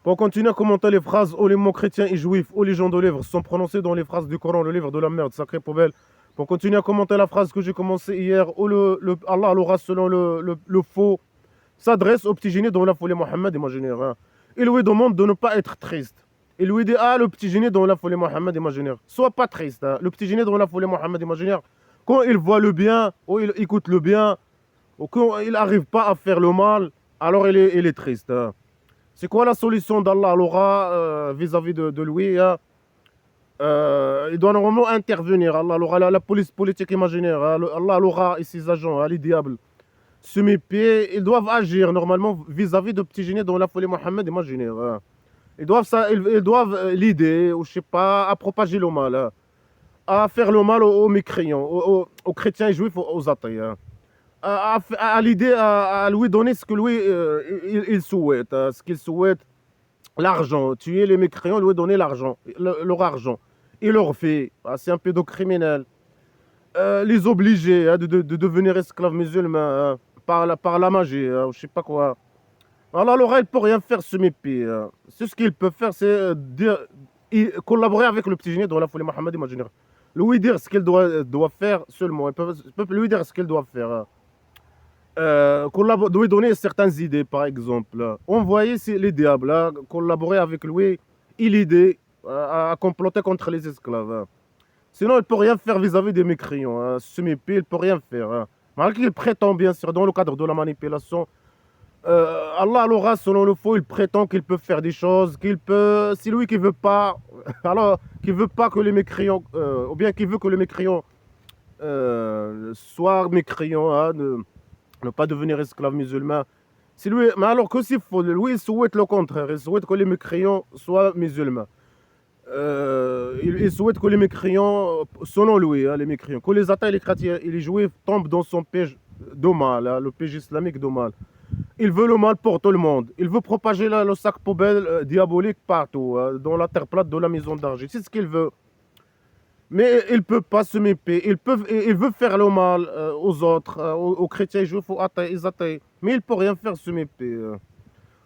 Pour continuer à commenter les phrases où les mots chrétiens et juifs ou les gens de livres sont prononcés dans les phrases du Coran, le livre de la merde, sacré poubelle. Pour continuer à commenter la phrase que j'ai commencée hier, où Allah l'aura selon le faux s'adresse au petit génie dont la folie Mohammed imaginaire. Hein. Il lui demande de ne pas être triste. Il lui dit, ah, le petit génie dont la folie Mohammed imaginaire, sois pas triste. Hein. Le petit génie dont la folie Mohammed imaginaire, quand il voit le bien, ou il écoute le bien, ou quand il n'arrive pas à faire le mal, alors il est triste. Hein. C'est quoi la solution d'Allah l'aura vis-à-vis de lui? Hein? Il doit normalement intervenir. Allah l'aura la police politique imaginaire. Hein? Allah l'aura et ses agents, hein, les diables. Sous mes pieds, ils doivent agir normalement vis-à-vis de petits génies dont la folie Mohammed imaginaire. Hein. Ils doivent l'aider, ou je sais pas, à propager le mal, hein. À faire le mal aux mécréants, aux chrétiens et juifs, aux athées. Hein. À l'aider à lui donner ce que lui il souhaite, hein, ce qu'il souhaite, l'argent, tuer les mécréants, lui donner l'argent, leur argent. Il leur fait, ah, c'est un pédocriminel. Les obliger, hein, de devenir esclaves musulmans, hein, par la magie, hein, je sais pas quoi. Alors Laura, il peut rien faire ce mépi. Hein. C'est ce qu'il peut faire, c'est collaborer avec le petit génie dans la folie Mohammed imaginaire. Lui dire ce qu'il doit faire seulement. Il peut lui dire ce qu'il doit faire. Hein. Lui donner certaines idées, par exemple. Envoyer les diables, hein, collaborer avec lui et l'aider à comploter contre les esclaves. Hein. Sinon, il ne peut rien faire vis-à-vis des mécréants. Hein. Ce mépi, il ne peut rien faire. Hein. Malgré qu'il prétend, bien sûr, dans le cadre de la manipulation, Allah l'aura selon le faux, il prétend qu'il peut faire des choses, qu'il peut. C'est lui qui veut pas. Alors, qui veut pas que les mécréants, ou bien qui veut que les mécréants soient mécréants, hein, ne pas devenir esclaves musulmans. C'est lui, mais alors que c'est faux, lui il souhaite le contraire, il souhaite que les mécréants soient musulmans. Il souhaite que les mécréants, selon lui, hein, les mécréants, que les athées, les chrétiens et les juifs tombent dans son piège de mal, hein, le piège islamique de mal. Il veut le mal pour tout le monde. Il veut propager le sac poubelle diabolique partout, hein, dans la terre plate de la maison d'argile. C'est ce qu'il veut. Mais il ne peut pas se mépier. Il veut faire le mal aux autres, aux chrétiens juifs, aux athées. Mais il ne peut rien faire se mépier.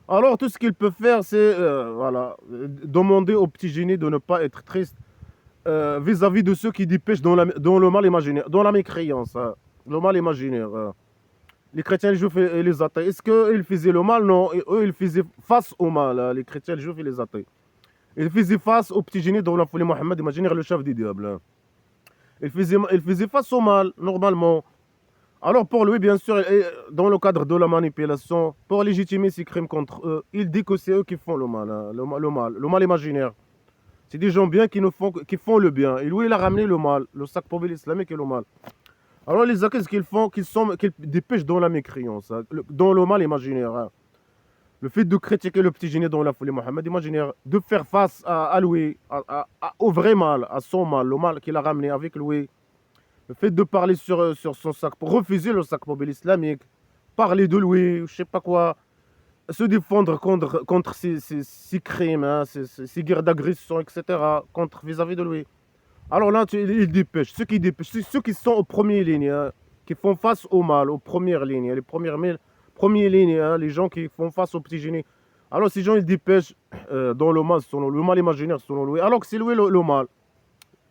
Alors tout ce qu'il peut faire, c'est voilà, demander au petit génie de ne pas être triste vis-à-vis de ceux qui dépêchent dans le mal imaginaire, dans la mécréance, hein, le mal imaginaire. Les chrétiens, les juifs et les athées. Est-ce qu'ils faisaient le mal? Non. Et eux, ils faisaient face au mal, hein, les chrétiens, les juifs et les athées. Ils faisaient face au petit génie dont la folie Mohammed, imaginaire le chef des diables. Hein. Il faisait face au mal, normalement. Alors pour lui, bien sûr, dans le cadre de la manipulation, pour légitimer ses crimes contre eux, il dit que c'est eux qui font le mal, hein, le mal imaginaire. C'est des gens bien qui font le bien. Et lui, il a ramené le mal, le sac poubelle islamique et le mal. Alors les acquis qu'ils font, qu'ils dépêchent dans la mécréance, hein, dans le mal imaginaire. Hein. Le fait de critiquer le petit génie dans la folie Mohammed imaginaire, de faire face à lui, au vrai mal, à son mal, le mal qu'il a ramené avec lui. Le fait de parler sur son sac, pour refuser le sac mobile islamique, parler de lui, je sais pas quoi, se défendre contre ses crimes, hein, ses guerres d'agression, etc., contre vis-à-vis de lui. Alors là, il dépêche. Ceux qui sont aux premières lignes, hein, qui font face au mal, aux premières lignes, les premières lignes, hein, les gens qui font face au petit génie. Alors ces gens, ils dépêchent dans le mal, selon le mal imaginaire, selon lui. Alors que c'est lui le mal.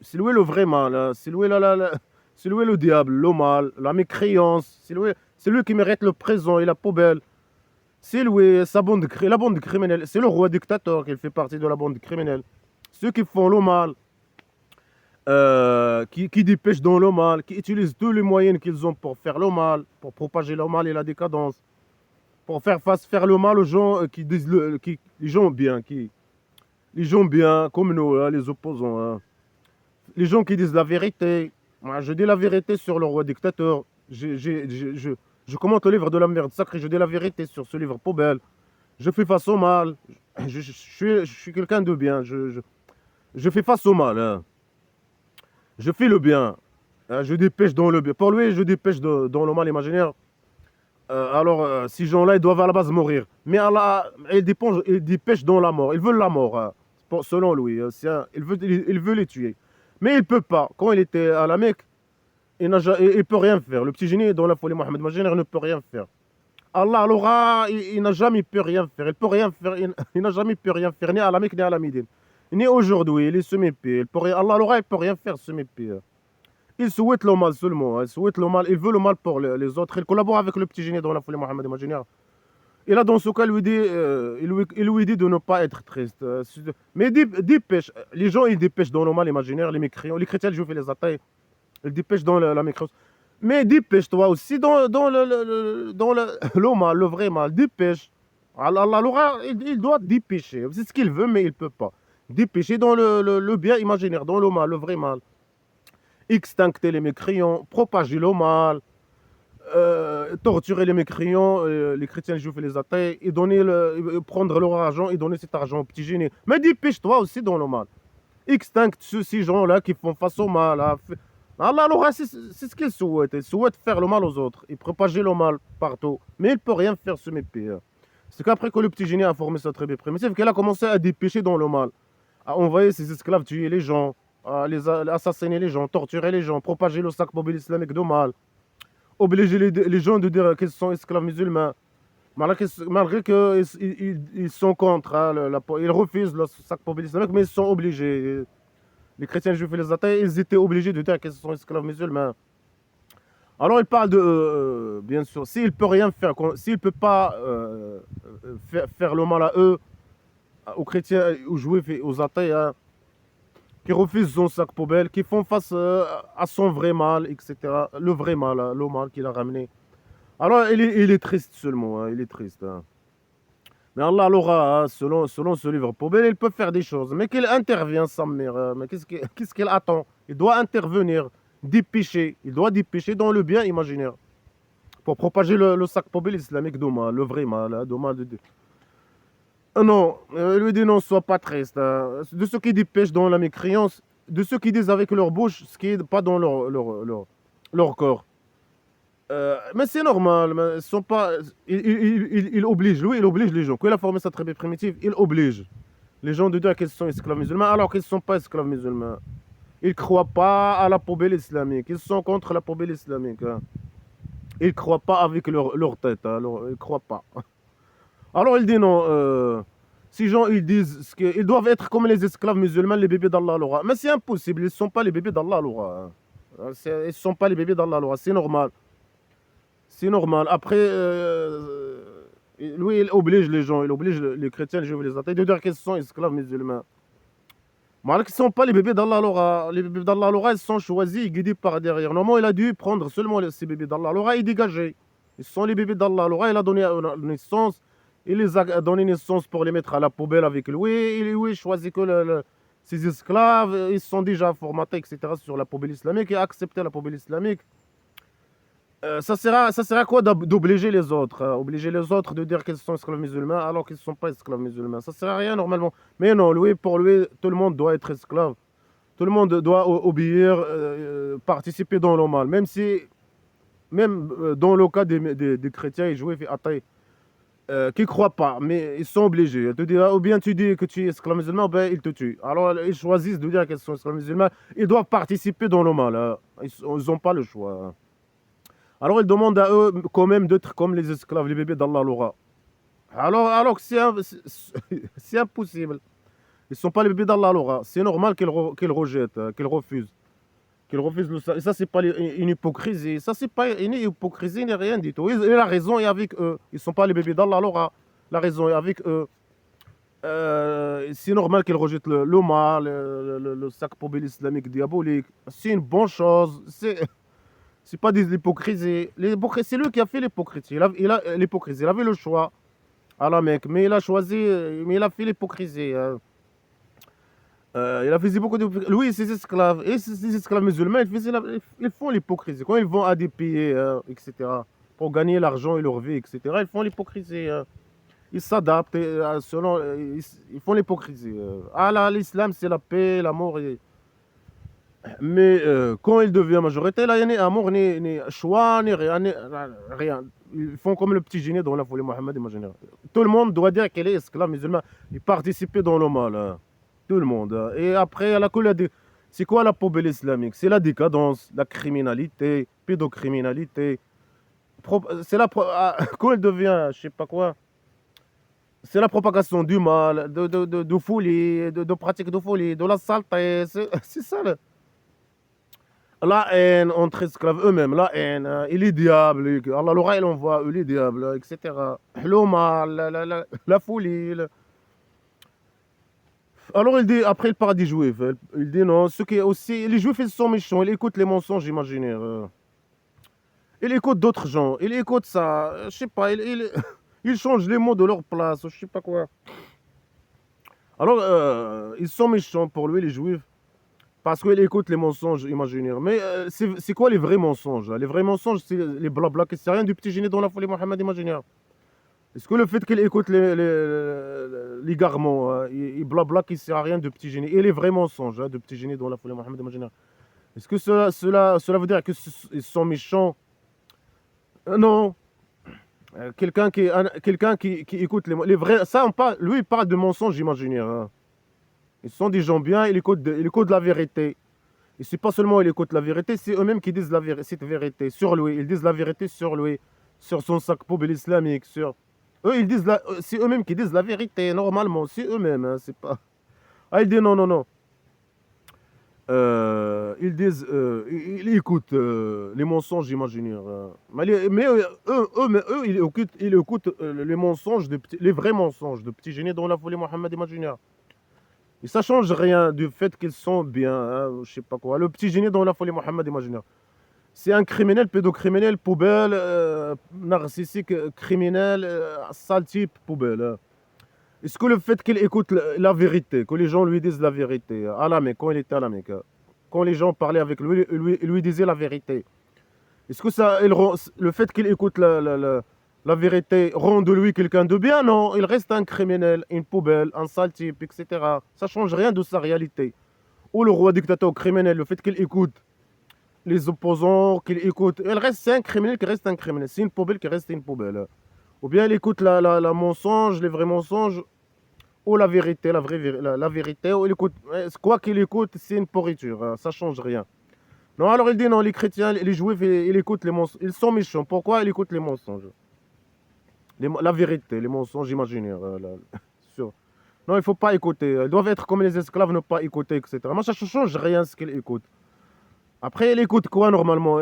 C'est lui le vrai mal. Hein. C'est lui le diable, le mal, la mécréance. C'est lui qui mérite le présent et la poubelle. C'est lui, la bande criminelle. C'est le roi dictateur qui fait partie de la bande criminelle. Ceux qui font le mal, qui dépêchent dans le mal, qui utilisent tous les moyens qu'ils ont pour faire le mal, pour propager le mal et la décadence, pour faire le mal aux gens qui disent les gens bien, les gens bien comme nous, hein, les opposants, hein. Les gens qui disent la vérité. Moi, je dis la vérité sur le roi dictateur. Je commente le livre de la merde sacrée, je dis la vérité sur ce livre poubelle. Je fais face au mal. Je suis quelqu'un de bien. Je fais face au mal. Hein. Je fais le bien. Hein, je dépêche dans le bien. Pour lui, je dépêche dans le mal imaginaire. Alors, ces gens-là, ils doivent à la base mourir. Mais Allah, ils dépêchent dans la mort. Ils veulent la mort, hein, selon lui. Hein, il veut les tuer. Mais il ne peut pas. Quand il était à la Mecque, il ne peut rien faire. Le petit génie dans la folie Mohammed imaginaire ne peut rien faire. Allah l'aura, il n'a jamais pu rien faire. Il peut rien faire. Il n'a jamais pu rien faire, ni à la Mecque, ni à la Médine. Ni aujourd'hui, il est semi-paix. Allah l'aura, il peut rien faire semi-paix. Il souhaite le mal seulement. Il souhaite le mal. Il veut le mal pour les autres. Il collabore avec le petit génie dans la folie Mohammed imaginaire. Et là, dans ce cas, il lui dit de ne pas être triste. Mais dépêche. Les gens, ils dépêchent dans le mal imaginaire, les mécréants. Les chrétiens, je fais les attaques. Ils dépêchent dans la mécréance. Mais dépêche-toi aussi le mal, le vrai mal. Dépêche. Allah, il doit dépêcher. C'est ce qu'il veut, mais il ne peut pas. Dépêcher dans le bien imaginaire, dans le mal, le vrai mal. Extincter les mécréants, propager le mal, torturer les mécréants, les chrétiens, les juifs et les athées, et prendre leur argent et donner cet argent aux petits génies. Mais dépêche-toi aussi dans le mal. Extincte ces gens-là qui font face au mal. Allah, c'est ce qu'il souhaite. Il souhaite faire le mal aux autres et propager le mal partout. Mais il ne peut rien faire ce mépris. C'est qu'après que le petit génie a formé sa tribu primitive, qu'elle a commencé à dépêcher dans le mal, à envoyer ses esclaves tuer les gens, à assassiner les gens, torturer les gens, propager le sac mobile islamique de mal, obliger les gens de dire qu'ils sont esclaves musulmans, malgré qu'ils sont contre, ils refusent le sac mobile islamique, mais ils sont obligés. Les chrétiens, les juifs et les athées, ils étaient obligés de dire qu'ils sont esclaves musulmans. Alors il parle de, bien sûr, s'il peut rien faire, s'il peut pas faire le mal à eux, aux chrétiens, aux juifs et aux athées, hein, qui refusent son sac poubelle, qui font face à son vrai mal, etc. Le vrai mal, hein, le mal qu'il a ramené. Alors il est triste seulement, hein, il est triste. Hein. Mais Allah l'aura, hein, selon ce livre poubelle, il peut faire des choses. Mais qu'il intervient, sa mère. Mais qu'est-ce qu'il attend? Il doit intervenir, dépêcher. Il doit dépêcher dans le bien imaginaire. Pour propager le sac poubelle islamique de mal, le vrai mal, hein, de mal de Dieu. Non, il lui dit non, sois pas triste. Hein. De ceux qui dépêchent dans la mécréance, de ceux qui disent avec leur bouche ce qui n'est pas dans leur corps. Mais c'est normal, mais ils sont pas, il oblige, lui, il oblige les gens. Quand il a formé sa tribu primitive, il oblige les gens de dire qu'ils sont esclaves musulmans alors qu'ils ne sont pas esclaves musulmans. Ils ne croient pas à la poubelle islamique, ils sont contre la poubelle islamique. Hein. Ils ne croient pas avec leur tête, hein, ils ne croient pas. Alors il dit non, ces gens ils disent qu'ils doivent être comme les esclaves musulmans, les bébés d'Allah l'aura. Mais c'est impossible, ils ne sont pas les bébés d'Allah l'aura. Hein. Ils ne sont pas les bébés d'Allah l'aura, c'est normal. C'est normal. Après, lui, il oblige les gens, il oblige les chrétiens, les juifs, les athées de dire qu'ils sont esclaves musulmans. Malgré qu'ils ne sont pas les bébés d'Allah l'aura. Les bébés d'Allah l'aura, ils sont choisis et guidés par derrière. Normalement, il a dû prendre seulement ces bébés d'Allah l'aura et dégager. Ils sont les bébés d'Allah l'aura. Il a donné naissance. Il les a donné naissance pour les mettre à la poubelle avec lui. Il lui choisit que ces esclaves, ils sont déjà formatés, etc., sur la poubelle islamique et accepté la poubelle islamique. Ça sert à quoi d'obliger les autres? Obliger les autres de dire qu'ils sont esclaves musulmans alors qu'ils ne sont pas esclaves musulmans. Ça sert à rien normalement. Mais non, pour lui, tout le monde doit être esclave. Tout le monde doit obéir, participer dans le mal. Même dans le cas des chrétiens et juifs et athées, qui ne croient pas, mais ils sont obligés. Ou bien tu dis que tu es esclave musulman, ben ils te tuent. Alors ils choisissent de dire qu'ils sont esclaves musulmans. Ils doivent participer dans le mal. Hein. Ils n'ont pas le choix. Hein. Alors il demande à eux quand même d'être comme les esclaves, les bébés d'Allah l'aura. Alors que c'est impossible. Ils ne sont pas les bébés d'Allah l'aura. C'est normal qu'ils rejettent, qu'ils refusent. Qu'ils refusent le ça. Et ça, c'est pas une hypocrisie. Ça, c'est pas une hypocrisie ni rien du tout. Et la raison est avec eux. Ils ne sont pas les bébés d'Allah l'aura. La raison est avec eux. C'est normal qu'ils rejettent le mal, le sac poubelle islamique diabolique. C'est une bonne chose. C'est pas de l'hypocrisie. C'est lui qui a fait l'hypocrisie. L'hypocrisie. Il avait le choix à la Mecque, mais il a choisi, mais il a fait l'hypocrisie. Hein. Il a fait beaucoup d'hypocrisie. Lui, ses esclaves, et ses esclaves musulmans, ils font l'hypocrisie. Quand ils vont à des pays, etc., pour gagner l'argent et leur vie, etc., ils font l'hypocrisie. Ils s'adaptent selon. Ils font l'hypocrisie. L'islam, c'est la paix, l'amour. Mais quand il devient majorité, là, il n'y a ni amour, ni choix, ni rien, rien. Ils font comme le petit génie dans la folie Mohammed imaginaire. Tout le monde doit dire qu'il est esclave musulman. Il participe dans le mal. Hein. Tout le monde. Hein. Et après, c'est quoi la poubelle islamique? C'est la décadence, la criminalité, pédocriminalité, quand il devient, je sais pas quoi, c'est la propagation du mal, de folie, de pratique de folie, de la saleté. C'est ça. La haine entre esclaves eux-mêmes, la haine, et les diables, Allah l'aura, il envoie les diables, etc. Le mal, la folie. Alors il dit, après il parle des juifs, il dit non, ceux qui aussi, les juifs ils sont méchants, ils écoutent les mensonges imaginaires. Il écoute d'autres gens, il écoute ça, je sais pas, il change les mots de leur place, je sais pas quoi. Alors, ils sont méchants pour lui, les juifs, parce qu'ils écoutent les mensonges imaginaires. Mais c'est quoi les vrais mensonges? Les vrais mensonges, c'est les blabla, c'est rien du petit génie dans la folie Mohammed imaginaire. Est-ce que le fait qu'il écoute l'égarement, il blabla qui sert à rien de petit génie, et les vrais mensonges de petit génie dans la folie Mohammed imaginaire, est-ce que cela veut dire qu'ils sont méchants? Non. Quelqu'un qui écoute les vrais, ça on parle, lui il parle de mensonges imaginaires. Hein. Ils sont des gens bien, ils écoutent la vérité. Et c'est pas seulement ils écoutent la vérité, c'est eux-mêmes qui disent cette vérité sur lui. Ils disent la vérité sur lui, sur son sac poubelle islamique, sur... Eux, c'est eux-mêmes qui disent la vérité, normalement, c'est eux-mêmes, hein, c'est pas... Ah, il dit non, non, non. Ils disent, ils écoutent les mensonges imaginaires. Mais eux, ils écoutent les mensonges, les vrais mensonges de petits génies dans la folie Mohammed imaginaire. Et ça change rien du fait qu'ils sont bien, hein, je sais pas quoi. Le petit génie dans la folie Mohammed imaginaire. C'est un criminel, pédocriminel, poubelle, narcissique, criminel, sale type, poubelle. Hein. Est-ce que le fait qu'il écoute la vérité, que les gens lui disent la vérité, à la Mecque, quand il était à la Mecque, quand les gens parlaient avec lui, il lui disait la vérité. Est-ce que le fait qu'il écoute la vérité rend de lui quelqu'un de bien? Non, il reste un criminel, une poubelle, un sale type, etc. Ça change rien de sa réalité. Ou le roi dictateur criminel, le fait qu'il écoute les opposants, qu'il écoute, c'est un criminel qui reste un criminel, c'est une poubelle qui reste une poubelle. Ou bien il écoute la mensonge, les vrais mensonges, ou la vérité, la vérité, ou il écoute, quoi qu'il écoute, c'est une pourriture, hein, ça change rien. Non, alors il dit non, les chrétiens, les juifs, ils écoutent les mensonges, ils sont méchants. Pourquoi ils écoutent les mensonges? La vérité, les mensonges imaginaires. Sûr. Non, il ne faut pas écouter. Ils doivent être comme les esclaves, ne pas écouter, etc. Moi, ça ne change rien ce qu'ils écoutent. Après, ils écoutent quoi normalement?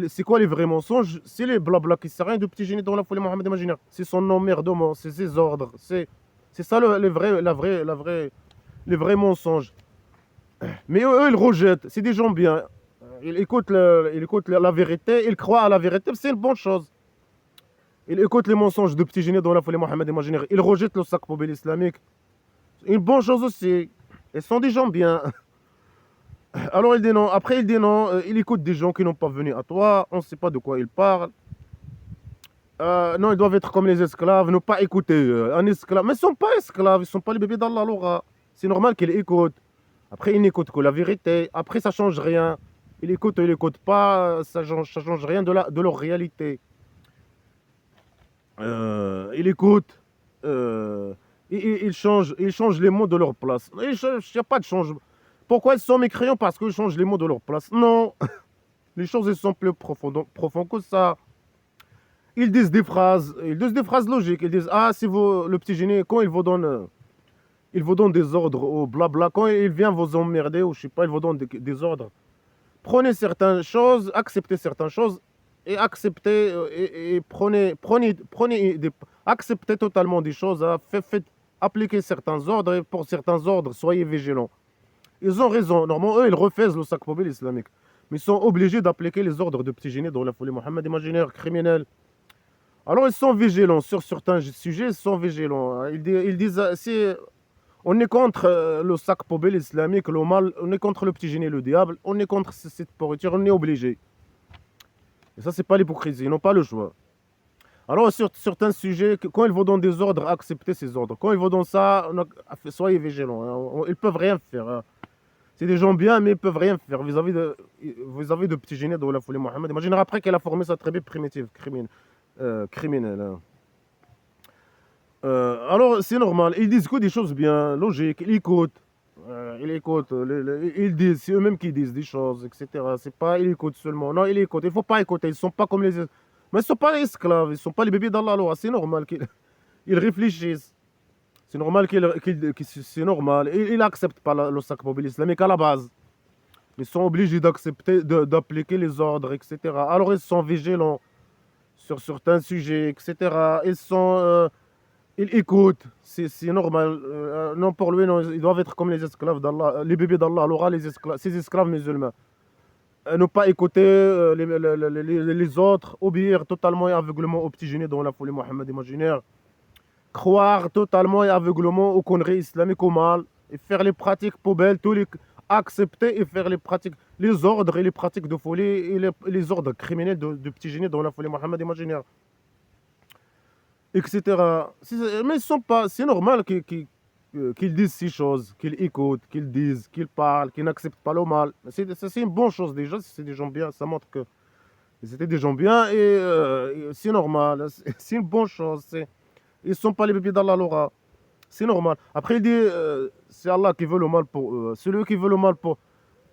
C'est quoi les vrais mensonges? C'est les blabla qui servent rien de petit génie dans la folie Mohammed imaginaire. C'est son emmerdement, c'est ses ordres. C'est ça les vrais mensonges. Mais eux, ils rejettent. C'est des gens bien. Ils écoutent la vérité, ils croient à la vérité, c'est une bonne chose. Ils écoutent les mensonges de petits génies dans la folie Mohammed imaginaire. Ils rejettent le sac poubelle islamique. Une bonne chose aussi. Ils sont des gens bien. Alors il dit non. Après il dit non. Il écoute des gens qui n'ont pas venu à toi. On ne sait pas de quoi ils parlent. Non, ils doivent être comme les esclaves, ne pas écouter un esclave. Mais ils ne sont pas esclaves, ils ne sont pas les bébés d'Allah. Alors, c'est normal qu'ils écoutent. Après, ils n'écoutent que la vérité. Après, ça ne change rien. Ils écoutent ou ils n'écoutent pas. Ça change rien de leur réalité. Ils écoutent. Ils changent les mots de leur place. Il n'y a pas de changement. Pourquoi ils sont mécréants? Parce qu'ils changent les mots de leur place. Non. Les choses elles sont plus profondes que ça. Ils disent des phrases logiques. Ils disent ah si vous le petit génie quand il vous donne des ordres au blabla, quand il vient vous emmerder ou je sais pas, il vous donne des ordres. Prenez certaines choses, acceptez certaines choses et acceptez et acceptez totalement des choses. Hein, faites appliquer certains ordres et pour certains ordres soyez vigilants. Ils ont raison. Normalement eux ils refusent le sac poubelle islamique, mais ils sont obligés d'appliquer les ordres de petit génie dans la folie Mohammed imaginaire criminel. Alors ils sont vigilants sur certains sujets, ils sont vigilants. Ils disent si on est contre le sac poubelle islamique, le mal, on est contre le petit génie, le diable, on est contre cette pourriture, on est obligé. Et ça c'est pas l'hypocrisie, ils n'ont pas le choix. Alors sur certains sujets, quand ils vous donnent des ordres, acceptez ces ordres. Quand ils vous donnent ça, soyez vigilants. Hein. Ils peuvent rien faire. Hein. C'est des gens bien, mais ils peuvent rien faire vis-à-vis de petits génies de la folie Mohammed. Imaginez après qu'elle a formé sa tribu primitive, criminel. Hein. Alors c'est normal, ils disent que des choses bien logiques, ils écoutent, ils disent, c'est eux-mêmes qui disent des choses, etc. C'est pas ils écoutent seulement, non ils écoutent, il faut pas écouter, ils sont pas comme Mais ils ne sont pas les esclaves, ils ne sont pas les bébés d'Allah. Alors, c'est normal qu'ils ils réfléchissent. C'est normal c'est normal. Ils n'acceptent pas le sacre populaire islamique à la base. Ils sont obligés d'accepter, d'appliquer les ordres, etc. Alors ils sont vigilants sur certains sujets, etc. Ils écoutent, c'est normal. Non, pour lui, non, ils doivent être comme les esclaves d'Allah, les bébés d'Allah. Alors, ces esclaves musulmans. Ne pas écouter les autres, obéir totalement et aveuglement aux petits génies dans la folie Mohammed imaginaire, croire totalement et aveuglement aux conneries islamiques, au mal, et faire les pratiques poubelles, accepter et faire les pratiques, les ordres et les pratiques de folie et les ordres criminels de petits génies dans la folie Mohammed imaginaire, etc. Mais ils sont pas, c'est normal qu'ils disent ces choses, qu'ils écoutent, qu'ils disent, qu'ils parlent, qu'ils n'acceptent pas le mal. C'est une bonne chose déjà, si c'est des gens bien, ça montre que c'était des gens bien et c'est normal, c'est une bonne chose. Ils ne sont pas les bébés d'Allah, Laura. C'est normal. Après, il dit, c'est Allah qui veut le mal pour eux. Celui qui veut le mal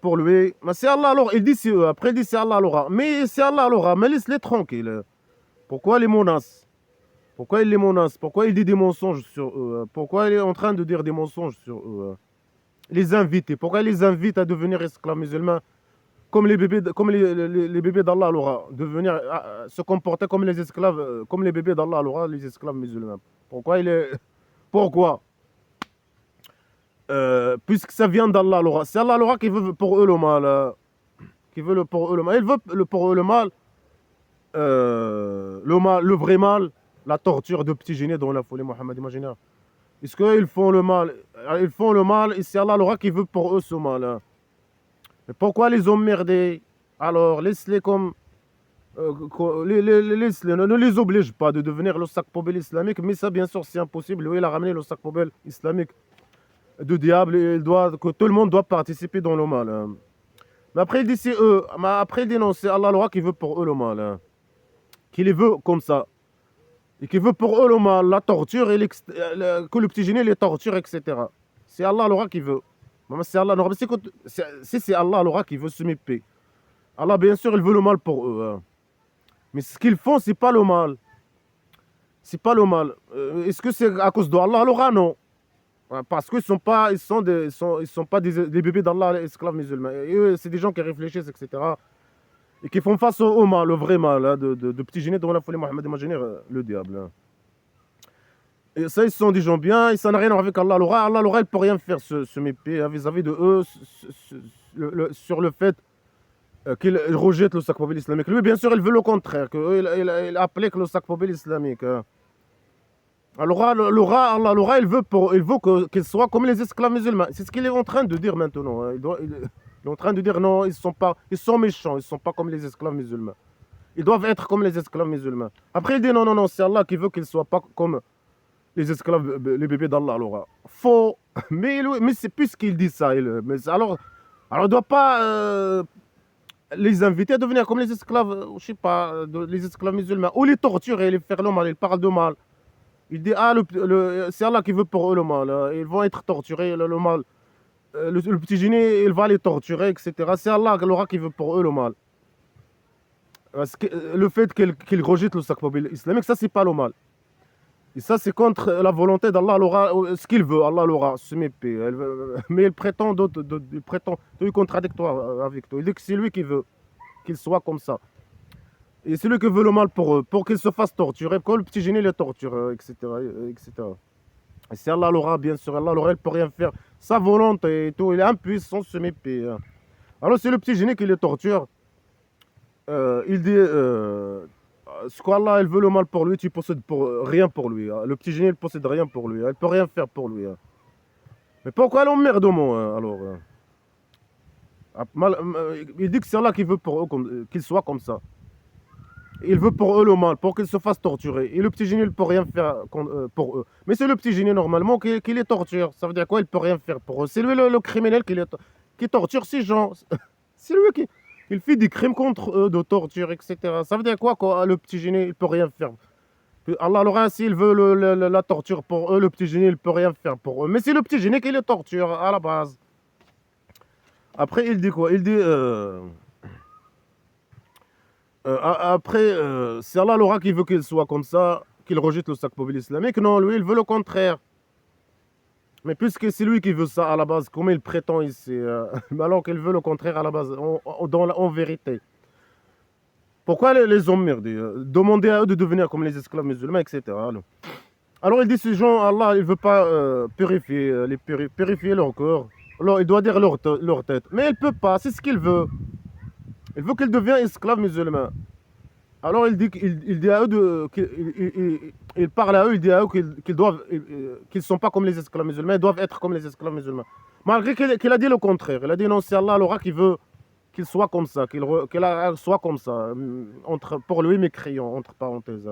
pour lui, mais c'est Allah alors. Il dit c'est eux. Après, il dit c'est Allah Laura. Mais c'est Allah Laura. Mais laisse-les tranquilles. Pourquoi les menaces? Pourquoi il les menace? Pourquoi il dit des mensonges sur eux? Pourquoi il est en train de dire des mensonges sur eux? Les inviter. Pourquoi il les invite à devenir esclaves musulmans comme les bébés, les bébés d'Allah alors, devenir, se comporter comme les esclaves, comme les bébés d'Allah alors, les esclaves musulmans. Pourquoi il est, pourquoi? Puisque ça vient d'Allah alors, c'est Allah alors qui veut pour eux le mal, qui veut pour eux le mal. Il veut pour eux le vrai mal, la torture de petits génies dans la folie Mohammed imaginaire. Est-ce qu'ils font le mal? Ils font le mal et c'est Allah alors qui veut pour eux ce mal. Mais pourquoi les emmerder? Alors, laisse-les comme. Laisse-les, ne les oblige pas de devenir le sac poubelle islamique, mais ça, bien sûr, c'est impossible. Lui, il a ramené le sac poubelle islamique de diable et que tout le monde doit participer dans le mal. Hein. Mais après, il dit c'est eux. Mais après, il dit non, c'est Allah le qui veut pour eux le mal. Hein. Qui les veut comme ça. Et qui veut pour eux le mal, la torture, et que le petit génie les torture, etc. C'est Allah le qui veut. C'est Allah, non, si c'est Allah le qui veut se mépier. Allah, bien sûr, il veut le mal pour eux. Hein. Mais ce qu'ils font, c'est pas le mal. C'est pas le mal. Est-ce que c'est à cause d'Allah alors? Non. Parce qu'ils sont pas, ils sont pas des bébés d'Allah, les esclaves musulmans. Et eux, c'est des gens qui réfléchissent, etc. Et qui font face au mal, le vrai mal, hein, de petits génies dont la folie Mohammed imaginaire, le diable. Hein. Et ça, ils sont des gens bien, et ça n'a rien à voir avec Allah. Allah, il ne peut rien faire, ce mépris, hein, vis-à-vis de eux, sur le fait qu'il rejette le sac islamique. Lui, bien sûr, il veut le contraire, qu'il applique le sac islamique. Hein. Alors, Allah, il veut qu'ils soient comme les esclaves musulmans. C'est ce qu'il est en train de dire maintenant. Hein. Il est en train de dire non, ils sont méchants, ils ne sont pas comme les esclaves musulmans. Ils doivent être comme les esclaves musulmans. Après, il dit non, c'est Allah qui veut qu'ils ne soient pas comme les esclaves, les bébés d'Allah. Alors, faux. Mais c'est plus qu'il dit ça. Alors, il ne doit pas les inviter à devenir comme les esclaves, je sais pas, les esclaves musulmans. Ou les torturer, les faire le mal. Il parle de mal. Il dit, c'est Allah qui veut pour eux le mal. Hein. Ils vont être torturés, le mal. Le petit génie, il va les torturer, etc. C'est Allah qui veut pour eux le mal. Le fait qu'ils rejettent le sac islamique, ça, c'est pas le mal. Et ça, c'est contre la volonté d'Allah, ce qu'il veut. Allah l'aura, se mépie. Mais il prétend du contradictoire avec toi. Il dit que c'est lui qui veut qu'il soit comme ça. Et c'est lui qui veut le mal pour eux, pour qu'ils se fassent torturer, quand le petit génie les torture, etc. etc. Et c'est Allah l'aura, bien sûr, Allah l'aura, il ne peut rien faire. Sa volonté et tout, il est impuissant, se mépie. Hein. Alors c'est le petit génie qui les torture. Il dit, ce qu'Allah il veut le mal pour lui, tu possèdes rien pour lui. Hein. Le petit génie, il possède rien pour lui. Hein. Il ne peut rien faire pour lui. Hein. Mais pourquoi l'emmerdement hein, alors il dit que c'est Allah qui veut pour eux qu'ils soient comme ça. Il veut pour eux le mal, pour qu'ils se fassent torturer. Et le petit génie, il ne peut rien faire pour eux. Mais c'est le petit génie, normalement, qui les torture. Ça veut dire quoi? Il ne peut rien faire pour eux. C'est lui le criminel qui torture ces gens. C'est lui qui il fait des crimes contre eux, de torture, etc. Ça veut dire quoi, le petit génie, il ne peut rien faire? Allah, alors, s'il veut la torture pour eux, le petit génie, il ne peut rien faire pour eux. Mais c'est le petit génie qui les torture, à la base. Après, il dit quoi? Il dit... Après, c'est Allah l'aura qui veut qu'il soit comme ça, qu'il rejette le sac poubelle islamique. Non, lui, il veut le contraire. Mais puisque c'est lui qui veut ça à la base, comme il prétend ici, alors qu'il veut le contraire à la base, en vérité. Pourquoi les emmerder? Demander à eux de devenir comme les esclaves musulmans, etc. Alors il dit ces gens, Allah, il ne veut pas purifier, purifier leur corps. Alors il doit dire leur tête. Mais il ne peut pas, c'est ce qu'il veut. Il veut qu'ils deviennent esclaves musulmans. Alors il dit, il dit à eux il parle à eux, il dit à eux qu'ils doivent, qu'ils sont pas comme les esclaves musulmans, ils doivent être comme les esclaves musulmans. Malgré qu'il a dit le contraire. Il a dit non, c'est Allah l'aura qui veut qu'il soit comme ça, qu'il soit comme ça. Pour lui, mécréant, entre parenthèses.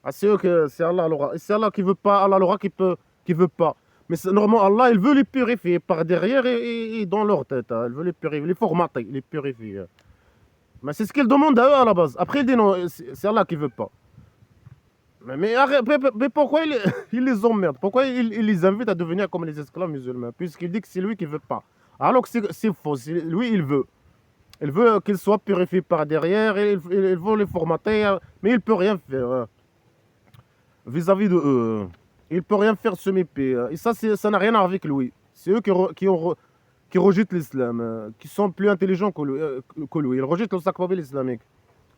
Ah, c'est eux que c'est Allah l'aura. C'est Allah qui veut pas, Allah l'aura qui veut pas. Mais normalement, Allah, il veut les purifier par derrière et dans leur tête. Hein. Il veut les purifier, les formater, les purifier. Mais c'est ce qu'il demande à eux à la base. Après, il dit non, c'est Allah qui veut pas. Mais pourquoi il les emmerde? Pourquoi il les invite à devenir comme les esclaves musulmans? Puisqu'il dit que c'est lui qui veut pas. Alors que c'est faux. Lui, il veut. Il veut qu'ils soient purifiés par derrière. Il veut les formater. Mais il ne peut rien faire vis-à-vis de eux. Il ne peut rien faire se mépier. Et ça n'a rien à voir avec lui. C'est eux qui rejettent l'islam, qui sont plus intelligents que lui. Ils rejettent le sacre islamique.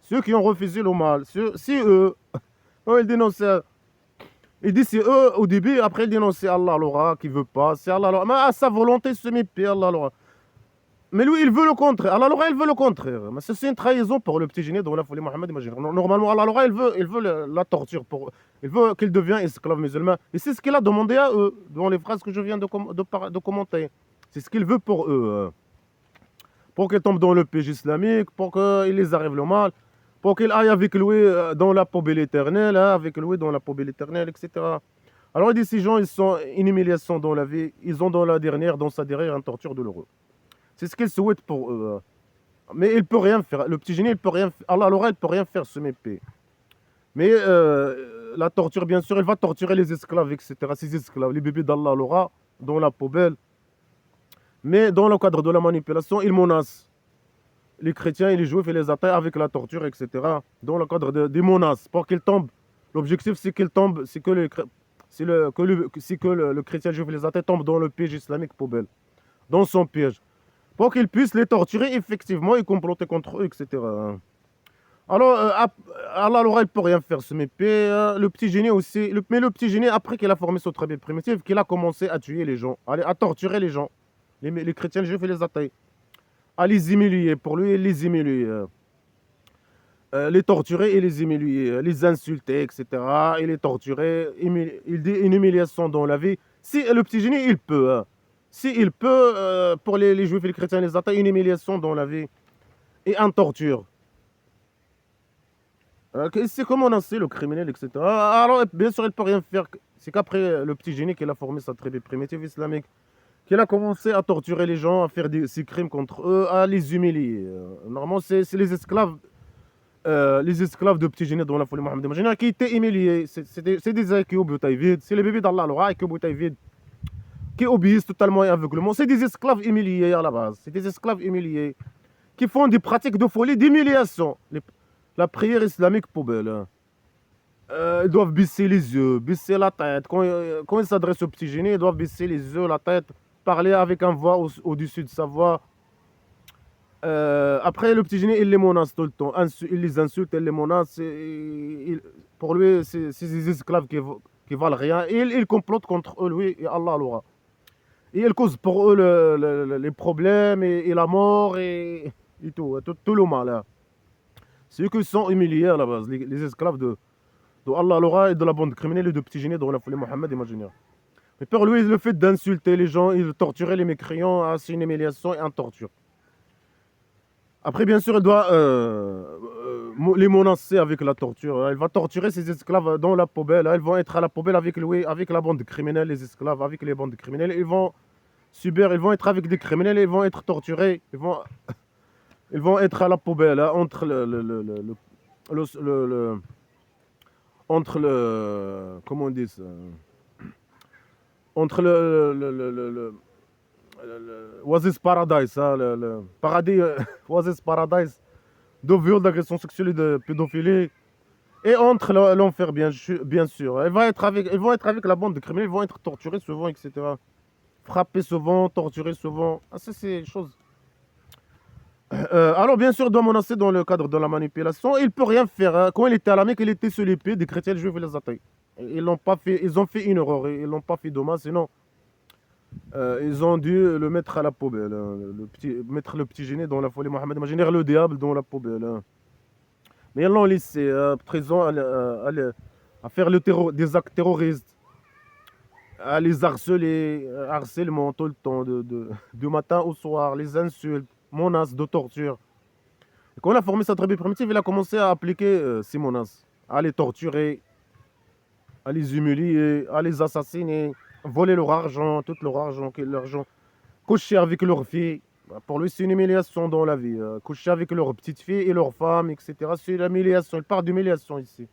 Ceux qui ont refusé le mal, c'est eux. Oh, il dénonce. Il dit c'est eux au début, après il dénonce c'est Allah l'aura qui veut pas, c'est Allah l'aura. Mais à sa volonté se mépier, Allah l'aura. Mais lui, il veut le contraire. Allah l'aura, il veut le contraire. Mais c'est une trahison pour le petit génie dont la folie Mohammed. Imagine. Normalement, Allah l'aura, il veut la torture. Il veut qu'il devienne esclave musulman. Et c'est ce qu'il a demandé à eux, dans les phrases que je viens de commenter. C'est ce qu'il veut pour eux. Pour qu'ils tombent dans le péché islamique, pour qu'il les arrive le mal, pour qu'ils aillent avec lui dans la poubelle éternelle, hein, avec lui dans la poubelle éternelle, etc. Alors il dit, ces gens, ils sont une humiliation dans la vie, ils ont dans sa dernière, une torture douloureuse. C'est ce qu'ils souhaitent pour eux. Mais il ne peut rien faire. Le petit génie, il peut rien faire. Allah l'aura, il ne peut rien faire, ce mépé. Mais la torture, bien sûr, il va torturer les esclaves, etc. Ces esclaves, les bébés d'Allah l'aura, dans la poubelle. Mais dans le cadre de la manipulation, il menace les chrétiens et les juifs et les athées avec la torture, etc. Dans le cadre des menaces, pour qu'ils tombent. L'objectif, c'est qu'ils tombent, c'est que, le chrétien, le juif et les athées tombent dans le piège islamique poubelle, dans son piège, pour qu'ils puissent les torturer effectivement et comploter contre eux, etc. Alors, Allah l'aura, il ne peut rien faire, ce mépé. Le petit génie aussi, mais le petit génie, après qu'il a formé son travail primitif, qu'il a commencé à tuer les gens, à torturer les gens, les chrétiens, les juifs et les athées, à les humilier, pour lui, les humilier, les torturer et les humilier, les insulter, etc. Et les torturer, il dit une humiliation dans la vie. Si le petit génie, il peut, hein. Si il peut, pour les juifs et les chrétiens et les athées, une humiliation dans la vie et une torture. C'est comme on a sait, le criminel, etc. Alors, bien sûr, il ne peut rien faire. C'est qu'après le petit génie qu'il a formé sa tribu primitive islamique, qu'il a commencé à torturer les gens, à faire ces crimes contre eux, à les humilier. Normalement, c'est les esclaves de petit génie dans la folie Mohammed Imagina qui étaient humiliés. C'est des Aïkio Boutaïvid, c'est les bébés d'Allah, le Aïkio Boutaïvid, qui obéissent totalement et aveuglement. C'est des esclaves humiliés à la base. C'est des esclaves humiliés qui font des pratiques de folie, d'humiliation. La prière islamique poubelle. Hein. Ils doivent baisser les yeux, baisser la tête. Quand ils s'adressent au petit génie, ils doivent baisser les yeux, la tête, parler avec un voix au-dessus de sa voix. Après, le petit génie, il les menace tout le temps. Il les insulte, il les menace. Pour lui, c'est des esclaves qui valent rien. Et il complote contre eux, lui, et Allah l'aura. Et il cause pour eux les problèmes et la mort et tout le mal. Hein. C'est eux qui sont humiliés à la base, les esclaves de Allah l'aura et de la bande criminelle et de petits génies dans la folie Mohammed, imaginez. Mais pour lui, le fait d'insulter les gens et de torturer les mécréants, c'est une humiliation et une torture. Après, bien sûr, il doit les menacer avec la torture. Il va torturer ses esclaves dans la poubelle. Ils vont être à la poubelle avec lui, avec la bande criminelle, les esclaves, avec les bandes criminelles. Ils vont être avec des criminels, ils vont être torturés. Ils vont être à la poubelle hein, entre comment on dit ça? Entre Oasis Paradise, hein, le paradis, Oasis Paradise, de viol, d'agression sexuelle et de pédophilie. Et entre l'enfer, bien sûr. Ils vont être avec la bande de criminels, ils vont être torturés souvent, etc. Frappés souvent, torturés souvent. Ah, ça, c'est des choses. Alors, bien sûr, il doit menacer dans le cadre de la manipulation. Il ne peut rien faire, hein. Quand il était à la Mecque, il était sous l'épée des chrétiens juifs et les athées. Ils l'ont pas fait, ils ont fait une erreur, ils l'ont pas fait dommage, sinon ils ont dû le mettre à la poubelle, hein. Mettre le petit génie dans la folie Mohammed, imaginer le diable dans la poubelle, hein. Mais ils l'ont laissé présent à faire des actes terroristes, à les harceler, harcèlement tout le temps, du matin au soir, les insultes, menaces de torture. Et quand il a formé sa tribu primitive, il a commencé à appliquer ces menaces, à les torturer, à les humilier, à les assassiner, voler leur argent, tout leur argent, coucher avec leurs filles. Pour lui, c'est une humiliation dans la vie. Coucher avec leurs petites filles et leurs femmes, etc. C'est l'humiliation. Il parle d'humiliation ici.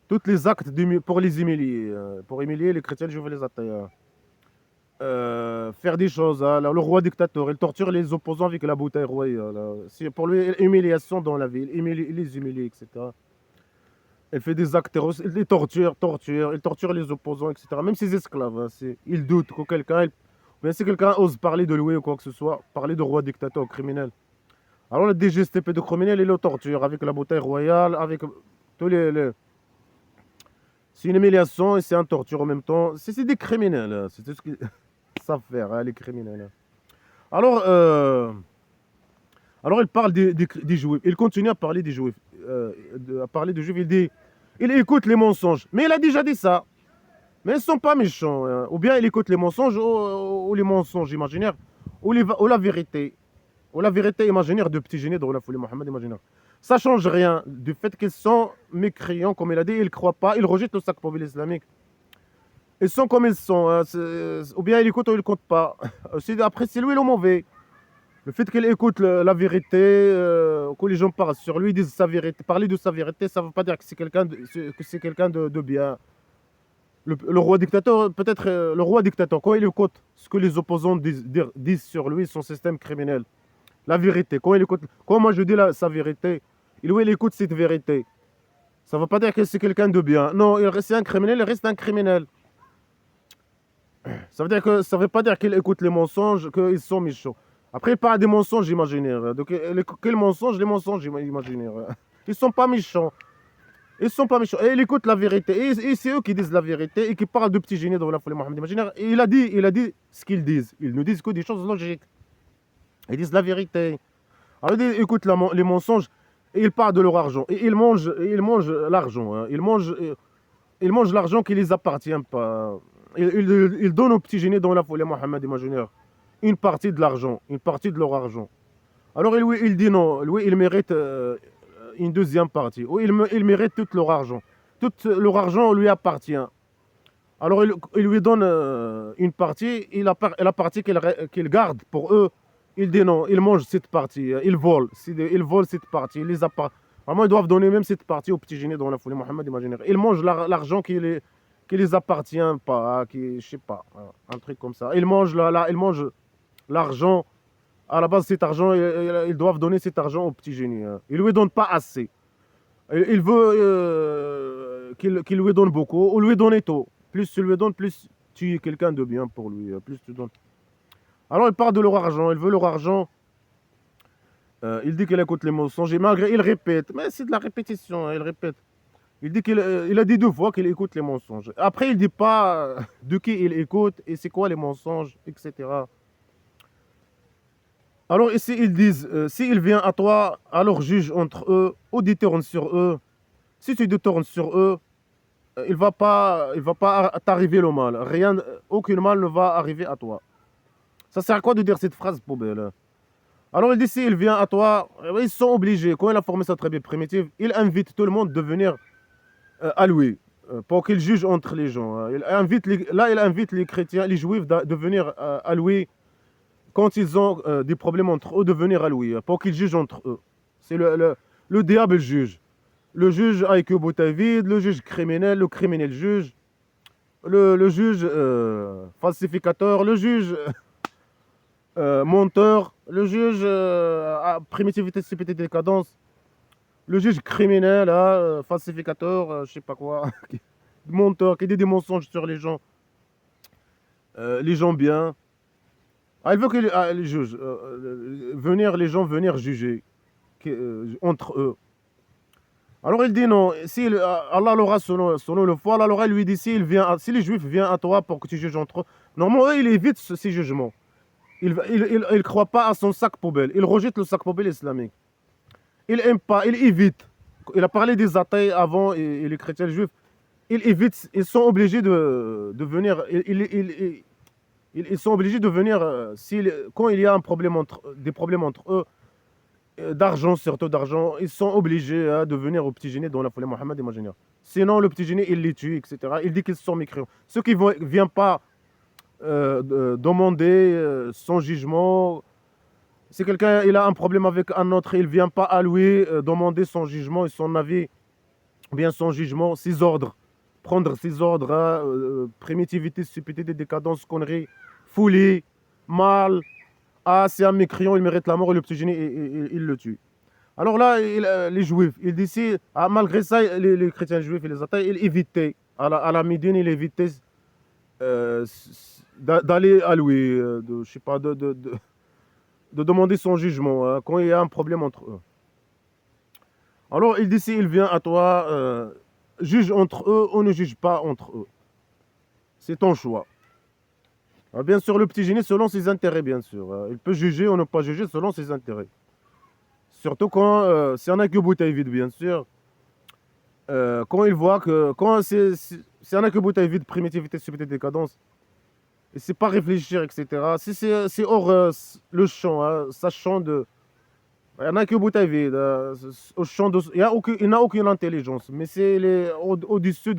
Tous les actes pour les humilier. Pour humilier les chrétiens, je vais les attaquer. Faire des choses. Hein, le roi dictateur, il torture les opposants avec la bouteille royale. C'est pour lui, humiliation dans la vie. Il les humilie, etc. Il fait des actes terroristes, il les il torture les opposants, etc. Même ses esclaves, hein, il doute que bien si quelqu'un ose parler de lui ou quoi que ce soit, parler de roi dictateur criminel. Alors le DGSTP de criminel, il le torture avec la bouteille royale, avec tous c'est une humiliation et c'est un torture en même temps. C'est des criminels, hein. C'est tout ce qu'ils savent faire, hein, les criminels, hein. Alors, alors il parle des juifs, il continue à parler des juifs, à parler des juifs, il écoute les mensonges. Mais il a déjà dit ça. Mais ils ne sont pas méchants, hein. Ou bien il écoute les mensonges ou les mensonges imaginaires, ou la vérité. Ou la vérité imaginaire de petit génie de la folie Mohammed imaginaire. Ça ne change rien du fait qu'ils sont mécréants, comme il a dit, ils ne croient pas, ils rejettent le sac pour islamique. Ils sont comme ils sont, hein. Ou bien ils écoutent ou ils n'écoutent pas. Après, c'est lui le mauvais. Le fait qu'il écoute la vérité, que les gens parlent sur lui, disent sa vérité, parler de sa vérité, ça ne veut pas dire que c'est quelqu'un de bien. Le roi dictateur, peut-être le roi dictateur, quand il écoute ce que les opposants disent sur lui, son système criminel, la vérité, quand moi je dis sa vérité, il écoute cette vérité. Ça ne veut pas dire que c'est quelqu'un de bien. Non, c'est un criminel, il reste un criminel. Ça veut pas dire qu'il écoute les mensonges, qu'ils sont méchants. Après, il parle des mensonges imaginaires. Donc, quels mensonges? Les mensonges imaginaires. Ils sont pas méchants. Ils sont pas méchants. Et ils écoutent la vérité. Et c'est eux qui disent la vérité et qui parlent de petits génies dans la folie Mohammed imaginaire. Et il a dit ce qu'ils disent. Ils nous disent que des choses logiques. Ils disent la vérité. Alors, ils écoutent les mensonges et ils parlent de leur argent. Et ils mangent l'argent, hein. Ils mangent l'argent qui les appartient pas. Ils donnent aux petits génies dans la folie Mohammed imaginaire une partie de l'argent, une partie de leur argent. Alors lui, il dit non, lui, il mérite une deuxième partie. Ou il mérite tout leur argent. Tout leur argent lui appartient. Alors il lui donne une partie, et la partie qu'il garde pour eux, il dit non, il mange cette partie, il vole cette partie, il les appartient. Vraiment, ils doivent donner même cette partie aux petits génies dans la folie Mohammed imaginaire. Ils mangent l'argent qui les appartient pas, je sais pas, un truc comme ça. Ils mangent l'argent. À la base, cet argent, ils doivent donner cet argent au petit génie, hein. Ils ne lui donnent pas assez. Il veut qu'il lui donne beaucoup, ou lui donner tout. Plus tu lui donnes, plus tu es quelqu'un de bien pour lui. Plus tu donnes. Alors, il parle de leur argent. Il veut leur argent. Il dit qu'il écoute les mensonges. Et malgré, il répète. Mais c'est de la répétition, hein, il répète. Il dit il a dit 2 fois qu'il écoute les mensonges. Après, il ne dit pas de qui il écoute et c'est quoi les mensonges, etc. Alors ici, ils disent, s'il vient à toi, alors juge entre eux, ou détourne sur eux. Si tu détournes sur eux, il va pas t'arriver le mal. Rien, aucun mal ne va arriver à toi. Ça sert à quoi de dire cette phrase poubelle? Alors il dit, s'il vient à toi, ils sont obligés, quand il a formé sa tribu primitive, il invite tout le monde de venir à lui, pour qu'il juge entre les gens. Il invite les chrétiens, les juifs de venir à lui, quand ils ont des problèmes entre eux, de venir à lui, pour qu'ils jugent entre eux. C'est le diable juge. Le juge avec bouteille vide, le juge criminel, le criminel juge, le juge falsificateur, le juge menteur, le juge à primitivité, stupidité, décadence, le juge criminel, falsificateur, je sais pas quoi, menteur, qui dit des mensonges sur les gens bien. Ah, il veut que les juges, les gens venir juger entre eux. Alors il dit non, si Allah l'aura selon le foi, Allah l'aura lui dit si les juifs viennent à toi pour que tu juges entre eux, normalement eux, il évite ces jugements. Il croit pas à son sac poubelle, il rejette le sac poubelle islamique. Il aime pas, il évite. Il a parlé des athées avant et les chrétiens juifs. Ils évitent, ils sont obligés de venir. Ils sont obligés de venir quand il y a des problèmes entre eux, d'argent, surtout d'argent, ils sont obligés de venir au petit génie dans la folie Mohammed imaginaire. Sinon, le petit génie, il les tue, etc. Il dit qu'ils sont mécréants. Ceux qui ne viennent pas demander son jugement, si quelqu'un il a un problème avec un autre, il ne vient pas à lui demander son jugement et son avis, bien son jugement, ses ordres. Prendre ses ordres, primitivité, stupidité, décadence, conneries, folie, mal. Ah, c'est un mécréant, il mérite la mort et le petit génie, il le tue. Alors là, les juifs, ils disent, malgré ça, les chrétiens juifs et les athées, ils évitaient, à la Médine, ils évitaient d'aller à lui, je sais pas, de demander son jugement quand il y a un problème entre eux. Alors il dit, il vient à toi, juge entre eux ou ne juge pas entre eux. C'est ton choix. Alors, bien sûr, le petit génie, selon ses intérêts, bien sûr. Il peut juger ou ne pas juger selon ses intérêts. Surtout quand, s'il y en a que bouteille vide, bien sûr. Quand il voit que, s'il y en a que bouteille vide, primitivité, stupidité, décadence, et c'est pas réfléchir, etc. Si c'est hors le champ, ça chante de. Il n'y en a que bouteille vide. Au champ de, il n'a aucune intelligence, mais c'est au-dessus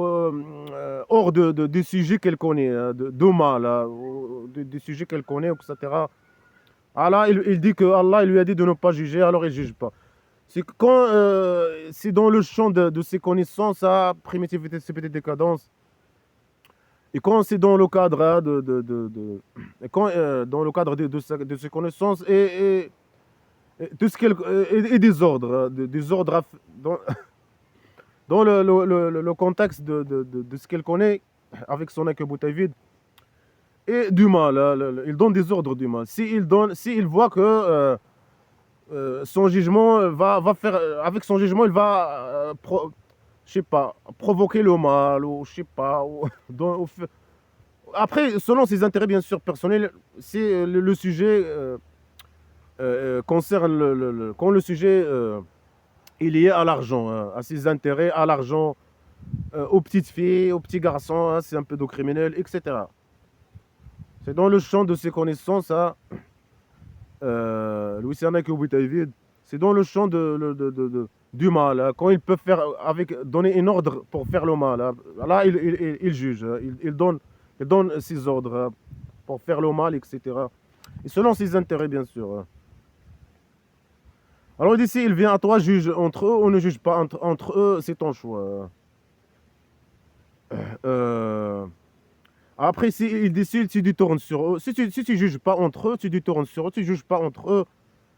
hors des sujets qu'elle connaît, de mal, des sujets qu'elle connaît, etc. Ah là, il dit que Allah il lui a dit de ne pas juger, alors il ne juge pas. C'est quand c'est dans le champ de ses connaissances, primitivité, stupidité, décadence. Et quand c'est dans le cadre dans le cadre de ses connaissances et tout ce et des ordres, des ordres dans le contexte de ce qu'elle connaît avec son bouteille vide et du mal, il donne des ordres du mal. S'il voit que son jugement va faire, avec son jugement, il va, je sais pas, provoquer le mal ou je sais pas. Après, selon ses intérêts bien sûr personnels, si le sujet concerne quand le sujet est lié à l'argent, à ses intérêts, à l'argent, aux petites filles, aux petits garçons, c'est un peu de criminel, etc. C'est dans le champ de ses connaissances, Louis Cernec ou David, c'est dans le champ du mal, quand il peut faire donner un ordre pour faire le mal. Là, il juge, il donne ses ordres pour faire le mal, etc. Et selon ses intérêts, bien sûr. Alors d'ici, il vient à toi, juge entre eux ou ne juge pas entre eux, c'est ton choix. Après, il décide, tu détournes sur eux. Si tu juges pas entre eux, tu détournes sur eux, tu juges pas entre eux,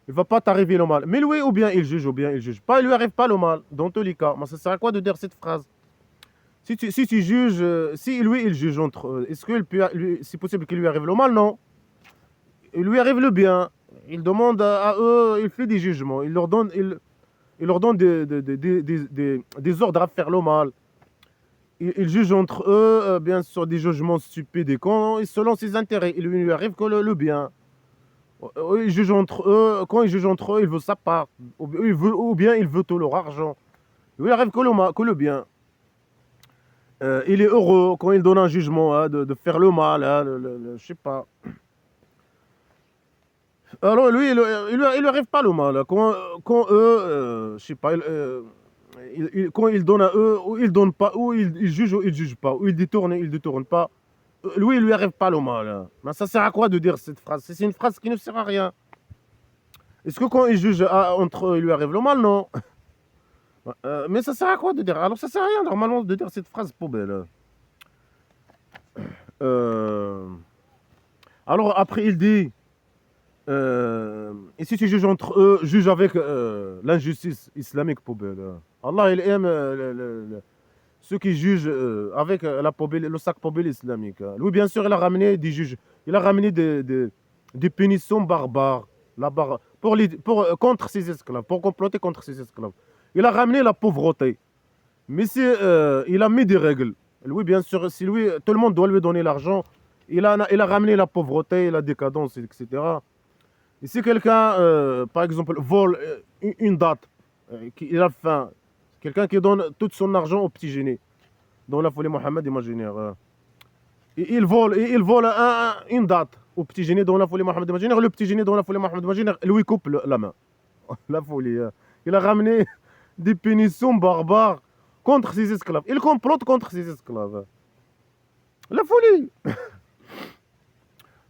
il va pas t'arriver le mal. Mais lui, ou bien il juge, ou bien il juge pas, il lui arrive pas le mal, dans tous les cas. Mais ça sert à quoi de dire cette phrase? Si tu juges, si lui, il juge entre eux, est-ce que c'est possible qu'il lui arrive le mal? Non. Il lui arrive le bien. Il demande à eux, il fait des jugements, il leur donne des ordres à faire le mal. Il juge entre eux, bien sûr, des jugements stupides et cons, et selon ses intérêts. Il lui arrive que le bien. Il juge entre eux, quand il juge entre eux, il veut sa part. Ou bien il veut tout leur argent. Il lui arrive que le bien. Il est heureux quand il donne un jugement de faire le mal, je sais pas. Alors lui, il lui arrive pas le mal. Quand eux, je sais pas, quand il donne à eux, ou il donne pas, ou il juge pas, ou il détourne pas. Lui, il lui arrive pas le mal. Mais ça sert à quoi de dire cette phrase? C'est une phrase qui ne sert à rien. Est-ce que quand il juge entre eux, il lui arrive le mal? Non. Mais ça sert à quoi de dire? Alors ça sert à rien normalement de dire cette phrase poubelle. Alors après, il dit, et si tu juges entre eux, juge avec l'injustice islamique poubelle. Allah, il aime ceux qui jugent avec la poubelle, le sac poubelle islamique. Lui, bien sûr, il a ramené des juges, il a ramené des punitions barbares contre ses esclaves, pour comploter contre ses esclaves. Il a ramené la pauvreté. Mais il a mis des règles. Lui, bien sûr, si lui, tout le monde doit lui donner l'argent. Il a ramené la pauvreté, la décadence, etc. Et si quelqu'un, par exemple, vole une date, il a faim, quelqu'un qui donne tout son argent au petit génie, dans la folie Mohammed imaginaire, et il vole une date au petit génie dans la folie Mohammed imaginaire, le petit génie dans la folie Mohammed imaginaire, lui coupe la main. La folie. Il a ramené des punitions barbares contre ses esclaves. Il complote contre ses esclaves. La folie.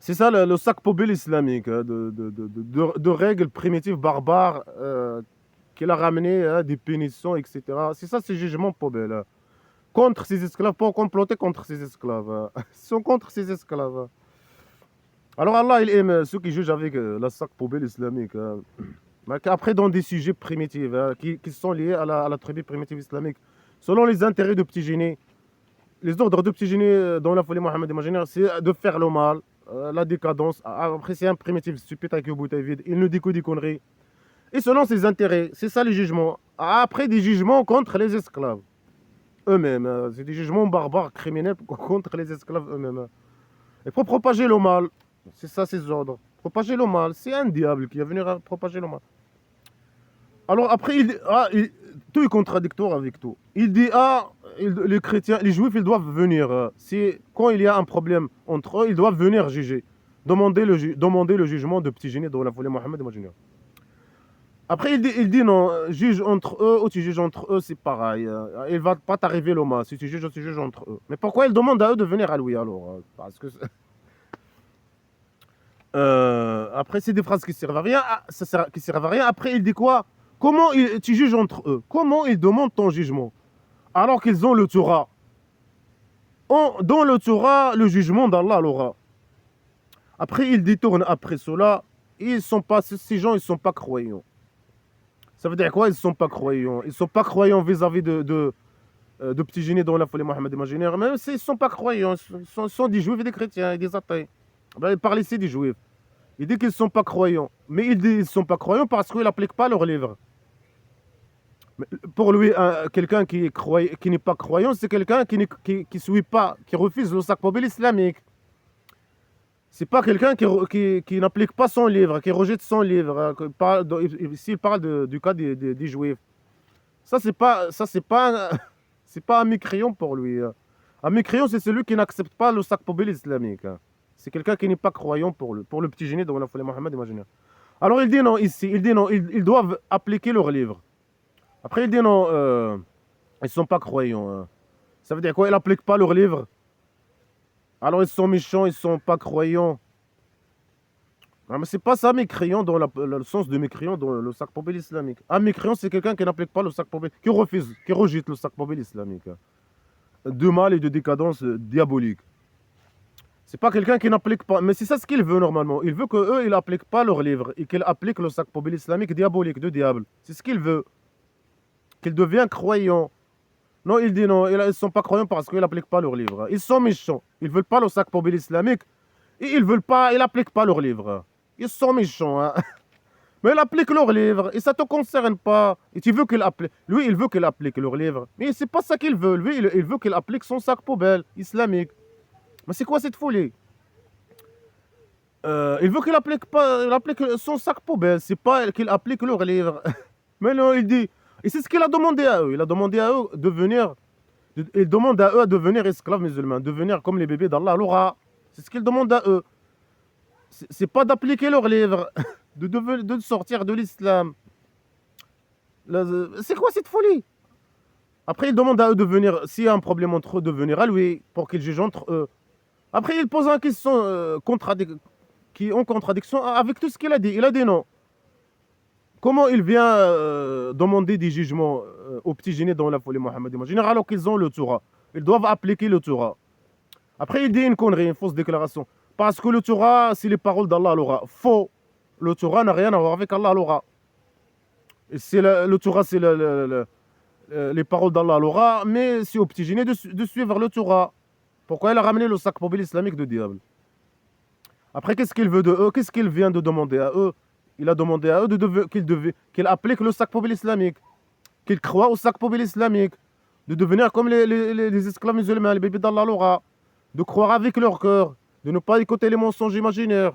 C'est ça le sac poubelle islamique, de règles primitives barbares qu'il a ramené, des punitions, etc. C'est ça, ces jugements poubelle. Contre ses esclaves, pour comploter contre ses esclaves. Ils sont contre ses esclaves. Alors Allah, il aime ceux qui jugent avec la sac poubelle islamique. Après, dans des sujets primitifs, qui sont liés à la tribu primitive islamique, selon les intérêts de petits génies, les ordres de petits génies dans la folie Mohammed imaginaire, c'est de faire le mal, la décadence. Après, c'est un primitif stupide avec une bouteille vide, il ne dit que des conneries. Et selon ses intérêts, c'est ça les jugements. Après, des jugements contre les esclaves eux-mêmes. C'est des jugements barbares, criminels contre les esclaves eux-mêmes. Et pour propager le mal, c'est ça ses ordres. Propager le mal, c'est un diable qui va venir propager le mal. Alors après, tout est contradictoire avec tout. Il dit, les chrétiens, les juifs, ils doivent venir. Quand il y a un problème entre eux, ils doivent venir juger. Demander le jugement de petit génie dans la folie Mohammed imaginaire. Après, il dit non, juge entre eux ou tu juges entre eux, c'est pareil. Il ne va pas t'arriver le mal si tu juges entre eux. Mais pourquoi il demande à eux de venir à lui alors? Parce que après, c'est des phrases qui servent à rien. Qui servent à rien. Après, il dit quoi? Comment tu juges entre eux? Comment ils demandent ton jugement? Alors qu'ils ont le Torah. Dans le Torah, le jugement d'Allah l'aura. Après, il détourne après cela. Ces gens, ils ne sont pas croyants. Ça veut dire quoi? Ils ne sont pas croyants. Ils ne sont pas croyants vis-à-vis de petits génies dans la folie Mohammed imaginaire. Même s'ils ne sont pas croyants, ils sont des juifs et des chrétiens et des athées. Il parle ici des juifs. Il dit qu'ils ne sont pas croyants. Mais il dit qu'ils ne sont pas croyants parce qu'ils n'appliquent pas leur livre. Pour lui, quelqu'un qui n'est pas croyant, c'est quelqu'un qui suit pas, qui refuse le sac poubelle islamique. C'est pas quelqu'un qui n'applique pas son livre, qui rejette son livre. Ici, il parle du cas des juifs. C'est pas un mécréant pour lui. Un mécréant, c'est celui qui n'accepte pas le sac poubelle islamique. C'est quelqu'un qui n'est pas croyant pour le petit génie dans la folie Mohammed imaginaire. Alors il dit non ici, ils doivent appliquer leur livre. Après il dit non, ils ne sont pas croyants. Ça veut dire quoi? Ils n'appliquent pas leur livre. Alors ils sont méchants, ils ne sont pas croyants. Non, mais c'est pas ça mécréant dans le sens de mécréant dans le sac poubelle islamique. Un mécréant, c'est quelqu'un qui n'applique pas le sac poubelle, qui refuse, qui rejette le sac poubelle islamique. De mal et de décadence diabolique. C'est pas quelqu'un qui n'applique pas, mais c'est ça ce qu'il veut normalement. Il veut qu'eux, ils n'appliquent pas leur livre et qu'ils appliquent le sac poubelle islamique diabolique, de diable. C'est ce qu'il veut. Qu'il devienne croyant. Non, il dit non, ils ne sont pas croyants parce qu'ils n'appliquent pas leur livre. Ils sont méchants. Ils ne veulent pas le sac poubelle islamique et ils n'appliquent pas leur livre. Ils sont méchants. Hein. Mais ils appliquent leur livre et ça ne te concerne pas. Et tu veux qu'il applique. Lui, il veut qu'il applique leur livre. Mais c'est pas ça qu'il veut. Lui, il veut qu'il applique son sac poubelle islamique. Mais c'est quoi cette folie? Il veut qu'il applique son sac poubelle. C'est pas qu'il applique leur livre. Mais non, il dit. Et c'est ce qu'il a demandé à eux. Il a demandé à eux de venir. Il demande à eux de devenir esclaves musulmans, de devenir comme les bébés d'Allah l'aura. C'est ce qu'il demande à eux. C'est pas d'appliquer leur livre, de sortir de l'islam. C'est quoi cette folie? Après, il demande à eux de venir, s'il y a un problème entre eux, de venir à lui pour qu'ils jugent entre eux. Après, il pose une question qui est en contradiction avec tout ce qu'il a dit. Il a dit non. Comment il vient demander des jugements aux petits génies dans la folie Mohammed imaginaire alors qu'ils ont le Torah? Ils doivent appliquer le Torah. Après, il dit une connerie, une fausse déclaration. Parce que le Torah, c'est les paroles d'Allah Al-Ra. Faux. Le Torah n'a rien à voir avec Allah Al-Ra. Le Torah, c'est les paroles d'Allah Al-Ra, mais c'est au petit génie de suivre le Torah. Pourquoi il a ramené le sac poubelle islamique de diable? Après, qu'est-ce qu'il veut de eux? Qu'est-ce qu'il vient de demander à eux? Il a demandé à eux qu'ils appliquent le sac poubelle islamique, qu'ils croient au sac poubelle islamique, de devenir comme les esclaves musulmans, les bébés d'Allah Al-Ra, de croire avec leur cœur, de ne pas écouter les mensonges imaginaires,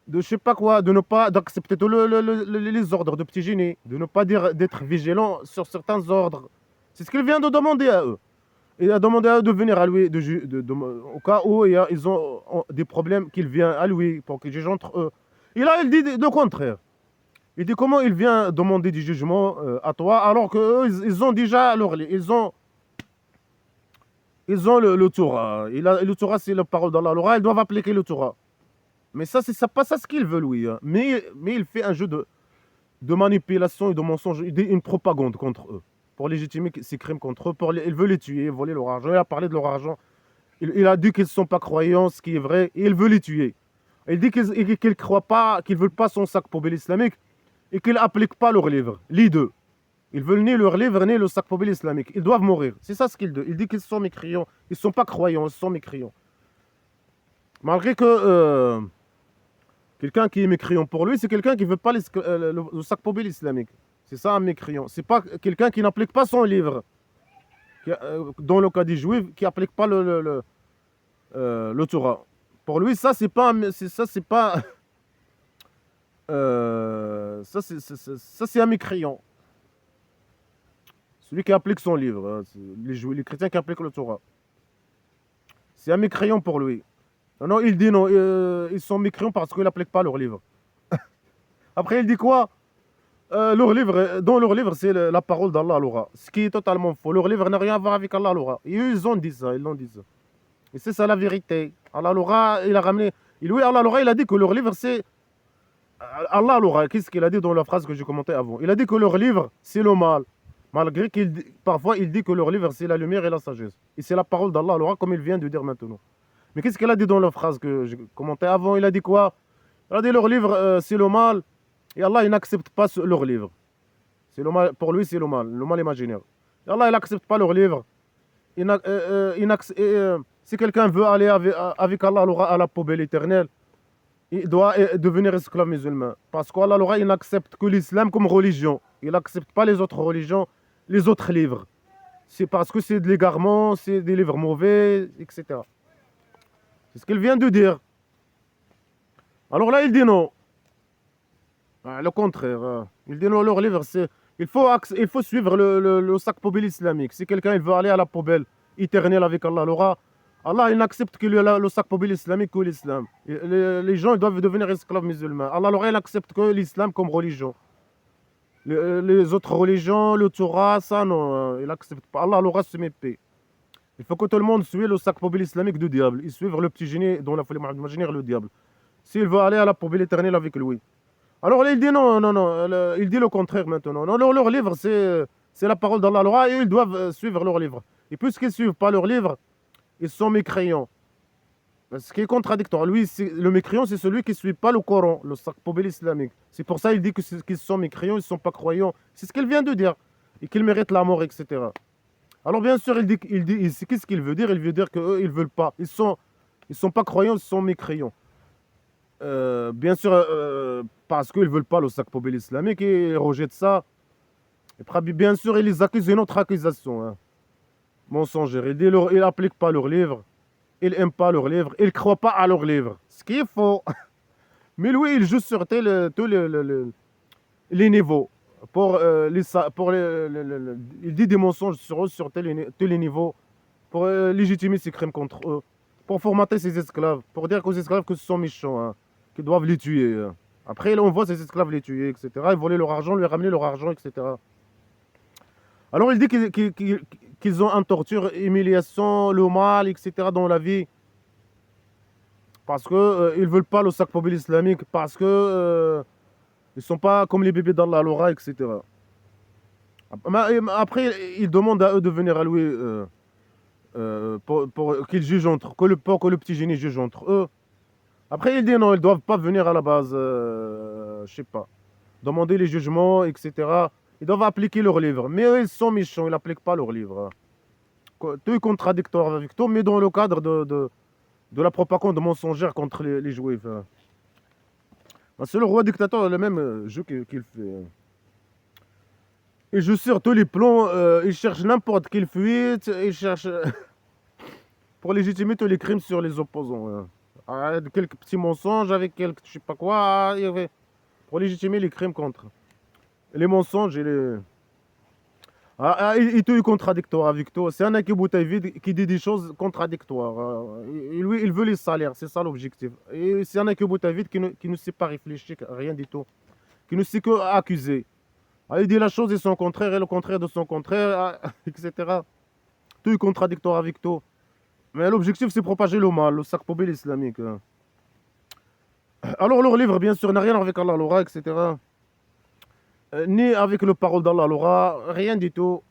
de je sais pas quoi, de ne pas d'accepter tous les ordres de petit génie, de ne pas dire d'être vigilant sur certains ordres. C'est ce qu'il vient de demander à eux. Il a demandé à eux de venir à lui au cas où ils ont des problèmes, qu'il vient à lui pour qu'il juge entre eux. Et là, il dit le contraire. Il dit comment il vient demander du jugement à toi alors qu'eux, ils ont déjà leur lit. Ils ont le Torah. Le Torah, c'est la parole d'Allah. Alors, ils doivent appliquer le Torah. Mais ça, c'est pas ça ce qu'il veut, lui. Hein. Mais il fait un jeu de manipulation et de mensonge, une propagande contre eux. Pour légitimer ses crimes contre eux. Il veut les tuer, voler leur argent. Il a parlé de leur argent. Il a dit qu'ils ne sont pas croyants, ce qui est vrai. Et il veut les tuer. Il dit qu'ils croient pas, qu'ils ne veulent pas son sac poubelle islamique et qu'ils n'appliquent pas leur livre. Les deux. Ils veulent ni leur livre, ni le sac poubelle islamique. Ils doivent mourir. C'est ça ce qu'il dit. Il dit qu'ils sont mécréants. Ils ne sont pas croyants, ils sont mécréants. Malgré que quelqu'un qui est mécréant pour lui, c'est quelqu'un qui ne veut pas le sac poubelle islamique. C'est ça un mécréant. C'est pas quelqu'un qui n'applique pas son livre. Dans le cas des juifs, qui n'applique pas le Torah. Pour lui, ça, c'est pas ça, c'est un mécréant. Celui qui applique son livre, hein, les chrétiens qui appliquent le Torah. C'est un mécréant pour lui. Non, il dit non, ils sont mécréants parce qu'ils n'appliquent pas leur livre. Après, il dit quoi? Dans leur livre, c'est la parole d'Allah Al-Ra. Ce qui est totalement faux. Leur livre n'a rien à voir avec Allah Al-Ra. Et eux, ils l'ont dit ça. Et c'est ça la vérité. Allah Al-Ra, il a ramené. Et lui, Allah Al-Ra, il a dit que leur livre, c'est. Allah Al-Ra, qu'est-ce qu'il a dit dans la phrase que j'ai commentée avant? Il a dit que leur livre, c'est le mal. Malgré parfois, il dit que leur livre, c'est la lumière et la sagesse. Et c'est la parole d'Allah Al-Ra, comme il vient de dire maintenant. Mais qu'est-ce qu'il a dit dans la phrase que j'ai commentée avant? Il a dit quoi? Il a dit leur livre, c'est le mal. Et Allah, il n'accepte pas leur livre. C'est le mal, pour lui, c'est le mal imaginaire. Et Allah, il n'accepte pas leur livre. Si quelqu'un veut aller avec Allah à la poubelle éternelle, il doit devenir esclave musulman. Parce qu'Allah, il n'accepte que l'islam comme religion. Il n'accepte pas les autres religions, les autres livres. C'est parce que c'est de l'égarement, c'est des livres mauvais, etc. C'est ce qu'il vient de dire. Alors là, il dit non. Le contraire. Il dit non, leur livre, c'est. Il faut suivre le sac poubelle islamique. Si quelqu'un veut aller à la poubelle éternelle avec Allah, Allah il n'accepte que le sac poubelle islamique que l'islam. Les gens ils doivent devenir esclaves musulmans. Allah il n'accepte que l'islam comme religion. Les autres religions, le Torah, ça non, il n'accepte pas. Allah se met paix. Il faut que tout le monde suive le sac poubelle islamique du diable. Il suivre le petit génie dont la folie imaginaire le diable. S'il veut aller à la poubelle éternelle avec lui. Alors là, il dit non, il dit le contraire maintenant. Non, leur livre, c'est la parole d'Allah et ils doivent suivre leur livre. Et puisqu'ils ne suivent pas leur livre, ils sont mécréants. Ce qui est contradictoire. Lui, le mécréant, c'est celui qui ne suit pas le Coran, le sac poubelle islamique. C'est pour ça qu'il dit qu'ils sont mécréants, ils ne sont pas croyants. C'est ce qu'il vient de dire. Et qu'ils méritent la mort, etc. Alors bien sûr, il dit qu'est-ce qu'il veut dire? Il veut dire qu'eux, ils ne veulent pas. Ils sont pas croyants, ils sont mécréants. Bien sûr, parce qu'ils ne veulent pas le sac poubelle islamique et ils rejettent ça. Et puis, bien sûr, ils les accusent d'une autre accusation. Hein. Mensongère. Ils n'appliquent pas leur livre. Ils n'aiment pas leur livre. Ils ne croient pas à leur livre. Ce qui est faux. Mais lui, il joue sur tous les niveaux. Il dit des mensonges sur eux sur tous les niveaux. Pour légitimer ses crimes contre eux. Pour formater ses esclaves. Pour dire qu'aux esclaves que ce sont méchants. Hein. Qu'ils doivent les tuer. Hein. Après, on voit ces esclaves les tuer, etc. Ils voler leur argent, lui ramener leur argent, etc. Alors, il dit qu'ils ont un torture, humiliation, le mal, etc. dans la vie. Parce qu'ils ne veulent pas le sac poubelle islamique. Parce que ils ne sont pas comme les bébés d'Allah Al-Ra, etc. Après, il demande à eux de venir à lui pour qu'ils jugent pour que le petit génie juge entre eux. Après, il dit non, ils ne doivent pas venir à la base, je sais pas, demander les jugements, etc. Ils doivent appliquer leur livre. Mais eux, ils sont méchants, ils n'appliquent pas leur livre. Tout est contradictoire avec tout, mais dans le cadre de la propagande mensongère contre les juifs. C'est le roi dictateur, le même jeu qu'il fait. Il joue sur tous les plans, il cherche n'importe quelle fuite, il cherche pour légitimer tous les crimes sur les opposants. Quelques petits mensonges avec quelques, je sais pas quoi, pour légitimer les crimes contre. Les mensonges et les. Et tout est contradictoire avec toi. C'est un Akibutaïvid qui dit des choses contradictoires. Lui, il veut les salaires, c'est ça l'objectif. Et c'est un Akibutaïvid qui ne sait pas réfléchir, rien du tout. Qui ne sait que accuser. Il dit la chose et son contraire, et le contraire de son contraire, etc. Tout est contradictoire avec tout. Mais l'objectif, c'est propager le mal, le sac poubelle islamique. Alors, leur livre, bien sûr, n'a rien avec Allah, l'aura, etc. Ni avec le parole d'Allah, l'aura, rien du tout.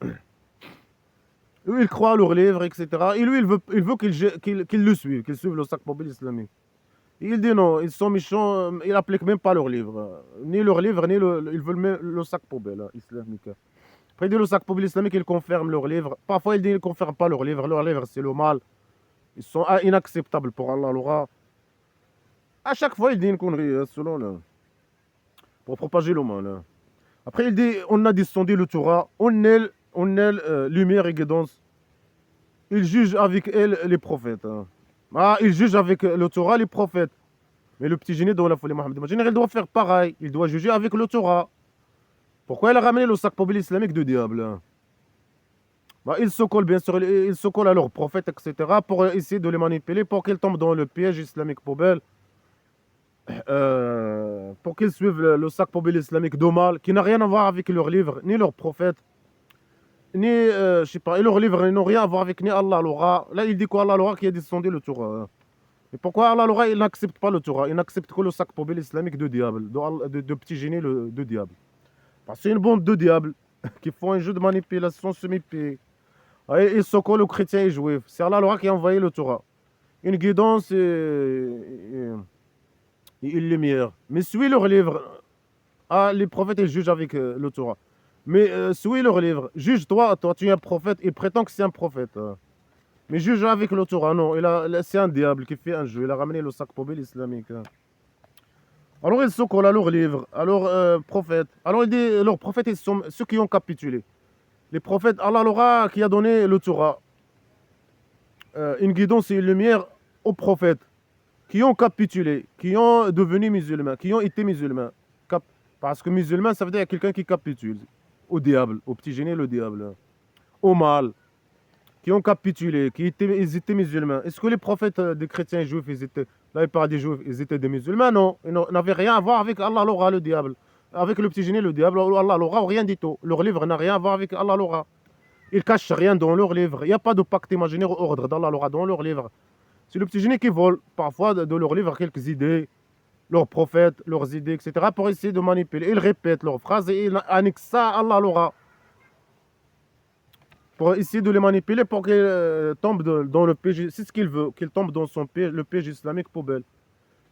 Eux, ils croient à leur livre, etc. Et lui, il veut qu'ils le suivent, qu'ils suivent le sac poubelle islamique. Et il dit non, ils sont méchants, ils n'appliquent même pas leur livre. Ni leur livre, ni ils veulent même le sac poubelle islamique. Après, il dit le sac poubelle islamique, ils confirment leur livre. Parfois, il dit qu'ils ne confirment pas leur livre. Leur livre, c'est le mal. Ils sont inacceptables pour Allah, l'aura. À chaque fois, il dit une connerie, selon pour propager le mal. Après, il dit on a descendu le Torah, on est lumière et guidance. Il juge avec elle les prophètes. Il juge avec le Torah les prophètes. Mais le petit génie dans la folie Mohammed, il doit faire pareil. Il doit juger avec le Torah. Pourquoi il a ramené le sac poubelle islamique de diable? Ils se collent, bien sûr, ils se collent à leurs prophètes, etc. pour essayer de les manipuler, pour qu'ils tombent dans le piège islamique poubelle. Pour qu'ils suivent le sac poubelle islamique de mal, qui n'a rien à voir avec leurs livres, ni leurs prophètes, ni, je sais pas, et leurs livres n'ont rien à voir avec ni Allah, l'aura. Là, il dit quoi, Allah, l'aura qui a descendu le Torah. Et pourquoi Allah, l'aura, il n'accepte pas le Torah? Il n'accepte que le sac poubelle islamique de diable, de petit génie de diable. Parce que c'est une bande de diables qui font un jeu de manipulation semi-pied. Ils se collent aux chrétiens et juifs. C'est Allah, l'aura qui a envoyé le Torah. Une guidance et une lumière. Mais suis leur livre. Les prophètes, ils jugent avec le Torah. Mais suis leur livre. Juge-toi, toi, tu es un prophète. Il prétend que c'est un prophète. Mais juge avec le Torah. Non, c'est un diable qui fait un jeu. Il a ramené le sac poubelle islamique. Alors ils se collent à leur livre, à leurs prophètes. Alors il dit, leurs prophètes, ils sont ceux qui ont capitulé. Les prophètes, Allah l'aura qui a donné le Torah. Une guidance et une lumière aux prophètes qui ont capitulé, qui ont devenu musulmans, qui ont été musulmans. Parce que musulman, ça veut dire quelqu'un qui capitule au diable, au petit génie, le diable, au mal, qui ont capitulé, ils étaient musulmans. Est-ce que les prophètes des chrétiens juifs, là il parle des juifs, ils étaient des musulmans? Non, ils n'avaient rien à voir avec Allah l'aura, le diable. Avec le petit génie, le diable, Allah l'aura, rien du tout. Leur livre n'a rien à voir avec Allah l'aura. Ils cachent rien dans leur livre. Il n'y a pas de pacte imaginaire ou ordre d'Allah l'aura dans leur livre. C'est le petit génie qui vole parfois de leur livre quelques idées, leurs prophètes, leurs idées, etc. pour essayer de manipuler. Ils répètent leurs phrases et ils annexent ça à Allah l'aura. Pour essayer de les manipuler pour qu'ils tombent dans le péché. C'est ce qu'il veut, qu'ils tombent dans le péché islamique poubelle.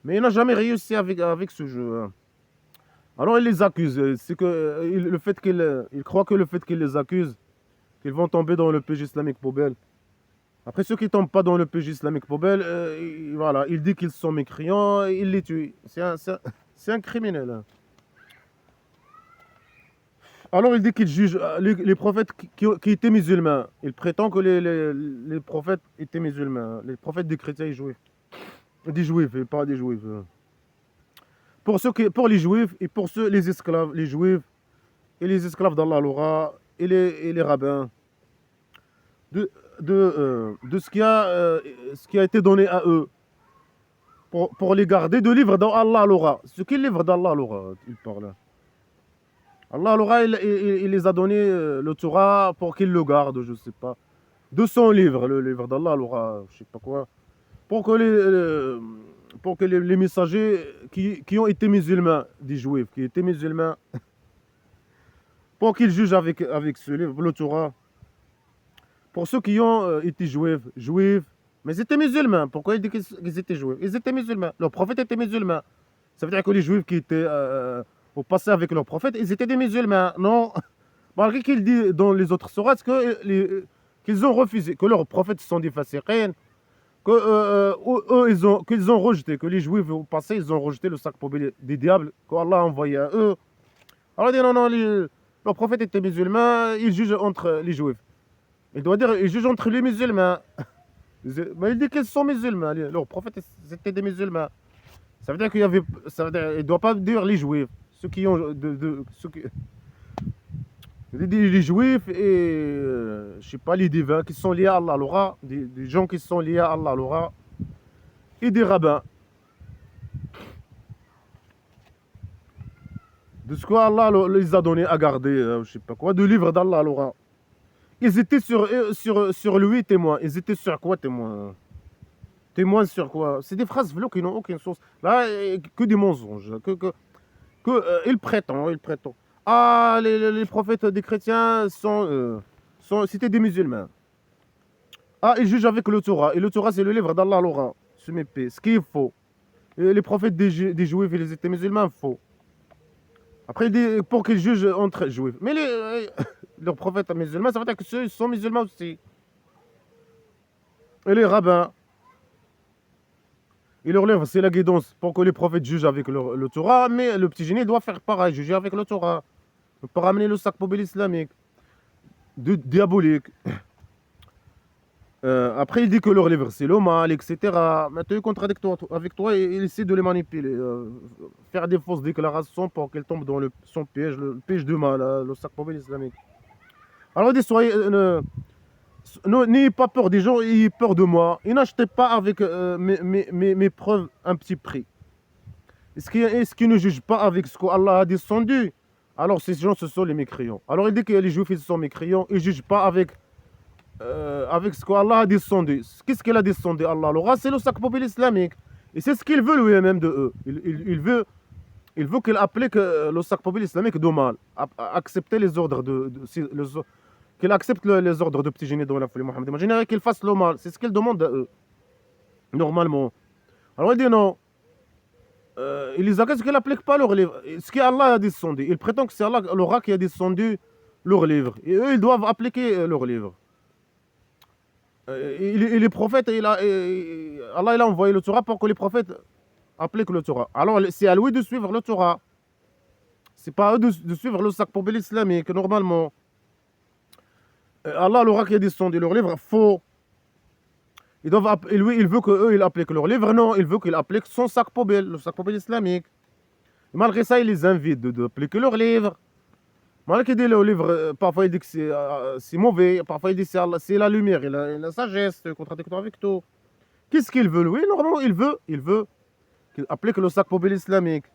Mais il n'a jamais réussi avec ce jeu. Alors il les accuse. C'est que le fait il croit que le fait qu'il les accuse, qu'ils vont tomber dans le péché islamique poubelle. Après, ceux qui ne tombent pas dans le péché islamique poubelle, voilà, il dit qu'ils sont mécréants, il les tue. C'est un criminel. Alors il dit qu'il juge les prophètes qui étaient musulmans. Il prétend que les prophètes étaient musulmans. Les prophètes des chrétiens et juifs. Des juifs, et pas des juifs. Pour les juifs et pour les esclaves, les juifs et les esclaves d'Allah l'aura et les rabbins. De ce qui a été donné à eux pour les garder, de livres dans Allah l'aura. Ce qui est livre d'Allah l'aura, il parle. Allah l'aura, il les a donné le Torah pour qu'ils le gardent, je ne sais pas. De son livre, le livre d'Allah l'aura, je ne sais pas quoi. Pour que les messagers qui ont été musulmans, des juifs, qui étaient musulmans, pour qu'ils jugent avec ce livre, le Torah. Pour ceux qui ont été juifs, Mais ils étaient musulmans. Pourquoi il dit qu'ils étaient juifs? Ils étaient musulmans. Leur prophète était musulman. Ça veut dire que les juifs qui étaient au passé avec leur prophète, ils étaient des musulmans. Non. Malgré qu'il dit dans les autres sourates qu'ils ont refusé, que leurs prophètes sont des fasiqins, qu'ils ont rejeté, que les juifs au passé, ils ont rejeté le sac poubelle des diables qu'Allah a envoyé à eux. Alors il dit non, non, leurs prophètes étaient musulmans, ils jugent entre les juifs. Il doit dire, ils jugent entre les musulmans. Mais il dit qu'ils sont musulmans, leurs prophètes étaient des musulmans. Ça veut dire qu'il y avait, ça veut dire, il ne doit pas dire les juifs, ceux qui ont, ceux qui, les juifs et, je sais pas, les divins qui sont liés à Allah, l'aura, des gens qui sont liés à Allah, l'aura, et des rabbins. De ce qu'Allah les a donné à garder, je sais pas quoi, de livres d'Allah, l'aura. Ils étaient sur lui témoins. Ils étaient sur quoi témoins? Témoins sur quoi? C'est des phrases qui n'ont aucun sens. Là, que des mensonges. Ils prétendent, ils prétendent. Ah, les prophètes des chrétiens c'était des musulmans. Ah, ils jugent avec le Torah. Et le Torah, c'est le livre d'Allah, l'aura. Ce qui est faux. Et les prophètes des juifs, ils étaient musulmans, faux. Après, il dit pour qu'ils jugent entre juifs. Mais leurs prophètes musulmans, ça veut dire que ceux sont musulmans aussi. Et les rabbins, ils leur lèvent, c'est la guidance pour que les prophètes jugent avec le Torah, mais le petit génie doit faire pareil, juger avec le Torah. Ne pas ramener le sac poubelle islamique, diabolique. Après, il dit que leur livre, c'est le mal, etc. Maintenant, il contradicte avec toi et il essaie de les manipuler. Faire des fausses déclarations pour qu'elles tombent dans son piège, le piège du mal, le sac poubelle islamique. Alors, il dit, n'ayez pas peur des gens, ayez peur de moi. Et n'achetez pas avec mes preuves un petit prix. Est-ce qu'ils ne jugent pas avec ce qu'Allah a descendu? Alors, ces gens, ce sont les mécréants. Alors, il dit que les juifs, ils sont mécréants, ils ne jugent pas avec ce qu'Allah a descendu. Qu'est-ce qu'il a descendu, Allah? Alors, c'est le sac poubelle islamique. Et c'est ce qu'il veut lui-même de eux. Il veut qu'il applique le sac poubelle islamique de mal. Accepter les ordres qu'il accepte les ordres de petit génie dans la folie Mohammed. Imaginez qu'il fasse le mal. C'est ce qu'il demande à eux. Normalement. Alors, il dit non. Il les accuse qu'il n'applique pas leur livre. Ce qu'Allah a descendu. Il prétend que c'est Allah, l'aura qui a descendu leur livre. Et eux, ils doivent appliquer leur livre. Et les prophètes, Allah il a envoyé le Torah pour que les prophètes appliquent le Torah. Alors c'est à lui de suivre le Torah. C'est pas à eux de suivre le sac poubelle islamique, normalement. Allah, l'aura qui a descendu leur livre, faux. Lui, il veut qu'eux, ils appliquent leur livre. Non, il veut qu'ils appliquent son sac poubelle, le sac poubelle islamique. Et malgré ça, il les invite d'appliquer leur livre. Malgré qu'il dit le livre, parfois il dit que c'est mauvais, parfois il dit que c'est la lumière et la sagesse, contradictoire avec tout. Qu'est-ce qu'il veut, lui? Normalement, il veut qu'il applique le sac poubelle islamique.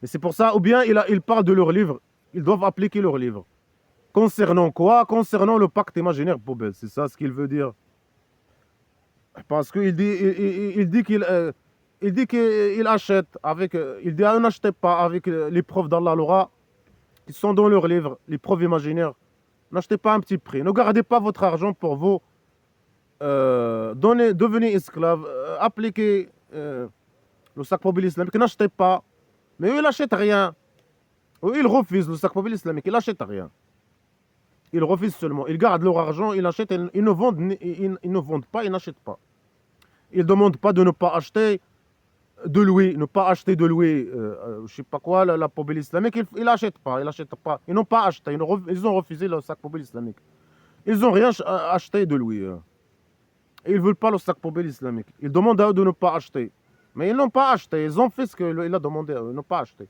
Et c'est pour ça, ou bien il parle de leur livre, ils doivent appliquer leur livre. Concernant quoi? Concernant le pacte imaginaire poubelle, c'est ça ce qu'il veut dire. Parce qu'il dit qu'il achète avec, il dit n'achetez pas avec les preuves d'Allah l'aura qui sont dans leur livre, les preuves imaginaires. N'achetez pas un petit prix. Ne gardez pas votre argent pour vous. Devenez esclave. Appliquez le sac poubelle islamique. N'achetez pas. Mais eux, ils n'achètent rien. Eux, ils refusent le sac poubelle islamique. Ils n'achètent rien. Ils refusent seulement. Ils gardent leur argent, ils achètent. Ils ne vendent pas, ils n'achètent pas. Ils ne demandent pas de ne pas acheter de louer, ne pas acheter de louer, je sais pas quoi, la poubelle islamique, ils n'achètent pas, ils n'ont pas acheté, ils ont refusé le sac poubelle islamique. Ils n'ont rien acheté de louer. Ils ne veulent pas le sac poubelle islamique. Ils demandent à eux de ne pas acheter. Mais ils n'ont pas acheté, ils ont fait ce qu'il a demandé à eux, ils n'ont pas acheté.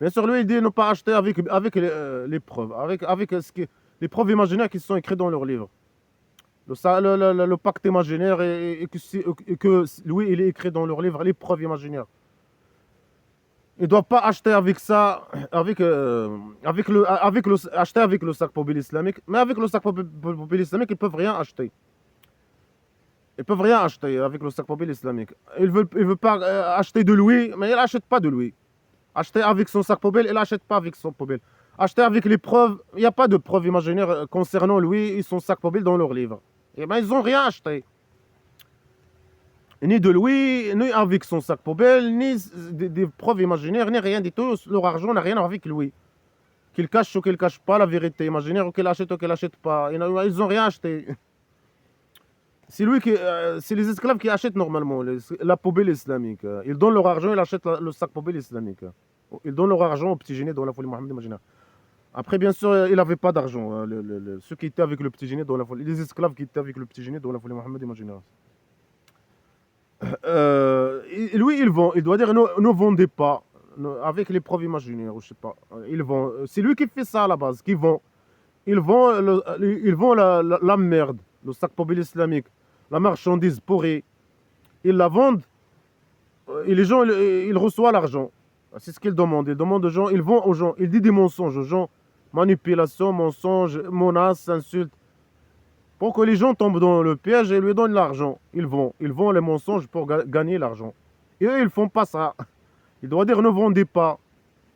Bien sûr, lui, il dit ne pas acheter avec les preuves, avec les preuves imaginaires qui sont écrites dans leur livre. Le pacte imaginaire et que lui, il est écrit dans leur livre, les preuves imaginaires. Ils ne doivent pas acheter avec ça, acheter avec le sac poubelle islamique. Mais avec le sac poubelle islamique, ils ne peuvent rien acheter. Ils ne peuvent rien acheter avec le sac poubelle islamique. Ils ne veulent pas acheter de louis, mais ils n'achètent pas de louis. Acheter avec son sac poubelle, ils n'achètent pas avec son poubelle. Acheter avec les preuves, il n'y a pas de preuves imaginaires concernant lui et son sac poubelle dans leur livre. Eh bien, ils n'ont rien acheté. Ni de lui, ni avec son sac poubelle, ni des preuves imaginaires, ni rien du tout. Leur argent n'a rien à voir avec lui. Qu'il cache ou qu'il cache pas la vérité imaginaire, ou qu'il achète ou qu'il achète pas. Ils n'ont rien acheté. C'est lui qui, c'est les esclaves qui achètent normalement la poubelle islamique. Ils donnent leur argent, ils achètent le sac poubelle islamique. Ils donnent leur argent aux petits génies dans la folie Mohammed imaginaire. Après, bien sûr, il n'avait pas d'argent. Ceux qui étaient avec le petit génie dans la folie, les esclaves qui étaient avec le petit génie dans la folie Mohammed imaginaire. Lui, il vend. Il doit dire ne vendez pas avec les preuves imaginaires, je sais pas. Il vend. C'est lui qui fait ça à la base, qui vend. Il vend la merde, le sac poubelle islamique, la marchandise pourrie. Ils la vendent et les gens, ils reçoivent l'argent. C'est ce qu'ils demandent. Ils demandent aux gens, ils vont aux gens, ils disent des mensonges aux gens. Manipulation, mensonges, menaces, insultes. Pour que les gens tombent dans le piège et lui donnent l'argent. Ils vont les mensonges pour gagner l'argent. Et eux, ils font pas ça. Ils doivent dire ne vendez pas.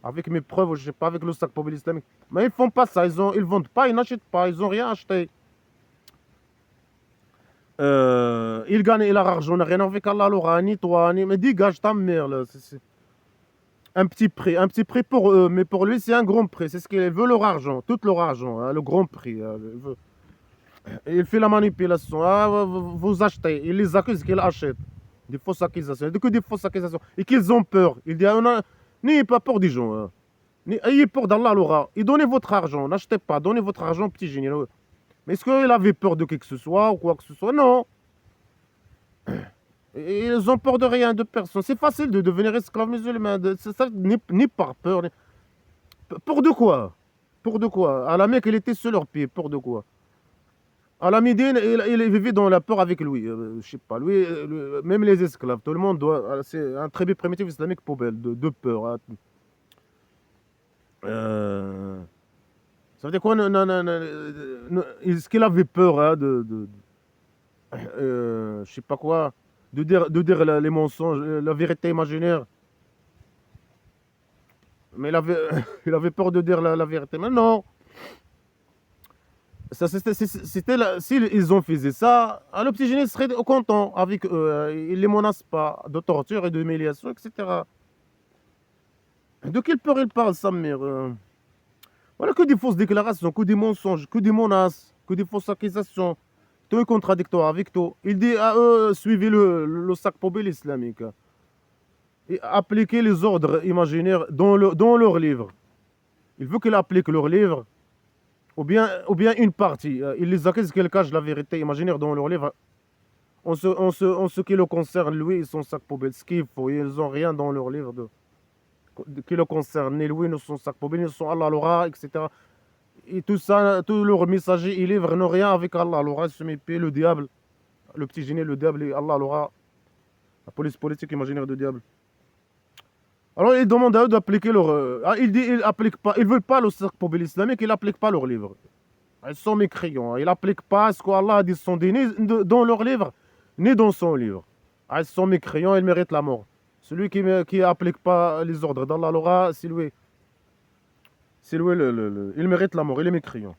Avec mes preuves, je sais pas, avec le sac poubelle islamique. Mais ils font pas ça. Ils vendent pas, ils n'achètent pas, ils ont rien acheté. Ils gagnent leur argent, n'a rien avec Allah, l'aura, ni toi, ni. Mais dégage ta mère, là. C'est un petit prix pour eux, mais pour lui, c'est un grand prix. C'est ce qu'il veut, leur argent, tout leur argent, hein, le grand prix. Il fait la manipulation. Ah, vous achetez. Il les accuse qu'ils achètent. Des fausses accusations. Que des fausses accusations. Et qu'ils ont peur. Il dit, n'ayez pas peur des gens. Hein. Ayez peur d'Allah l'aura. Et donnez votre argent. N'achetez pas. Donnez votre argent au petit génie. Mais est-ce qu'il avait peur de quelque que ce soit ou quoi que ce soit? Non. Et ils ont peur de rien, de personne. C'est facile de devenir esclave musulman. Ça, ni par peur. Peur de quoi? Pour de quoi? À la Mecque, il était sur leurs pieds. Pour de quoi? À la Médine, il vivait dans la peur avec lui. Je sais pas, lui, même les esclaves, tout le monde doit. C'est un très primitif islamique poubelle, de peur. Hein. Ça veut dire quoi? Est-ce qu'il avait peur hein, je sais pas quoi, de dire les mensonges, la vérité imaginaire? Mais il avait peur de dire la vérité. Mais non! Ça, s'ils ont fait ça, le petit génie serait content avec eux. Il ne les menace pas de torture et d'humiliation, etc. De quelle peur il parle, sa mère? Voilà que des fausses déclarations, que des mensonges, que des menaces, que des fausses accusations. Tout est contradictoire avec tout. Il dit à eux, suivez le sac poubelle islamique. Et appliquez les ordres imaginaires dans leur livre. Il veut qu'il applique leur livre. Ou bien une partie. Ils les accusent qu'ils cachent la vérité imaginaire dans leur livre. En ce qui le concerne, lui et son sac poubelle. Ce qu'il faut. Ils n'ont rien dans leur livre qui le concerne. Ni lui, ni son sac poubelle, ni son Allah l'aura, etc. Et tout ça, tous leurs messagers et livres n'ont rien avec Allah l'aura. Se méfie le diable. Le petit génie, le diable et Allah l'aura. La police politique imaginaire du diable. Alors il demande à eux d'appliquer leur. Il dit ils appliquent pas, ils veulent pas le sac poubelle islamique, ils n'appliquent pas leur livre. Ils sont mécréants, ils n'appliquent pas ce qu'Allah a dit ni dans leur livre, ni dans son livre. Ils sont mécréants, ils méritent la mort. Celui qui n'applique pas les ordres d'Allah l'aura, c'est lui. C'est lui, il mérite la mort, il est mécréant.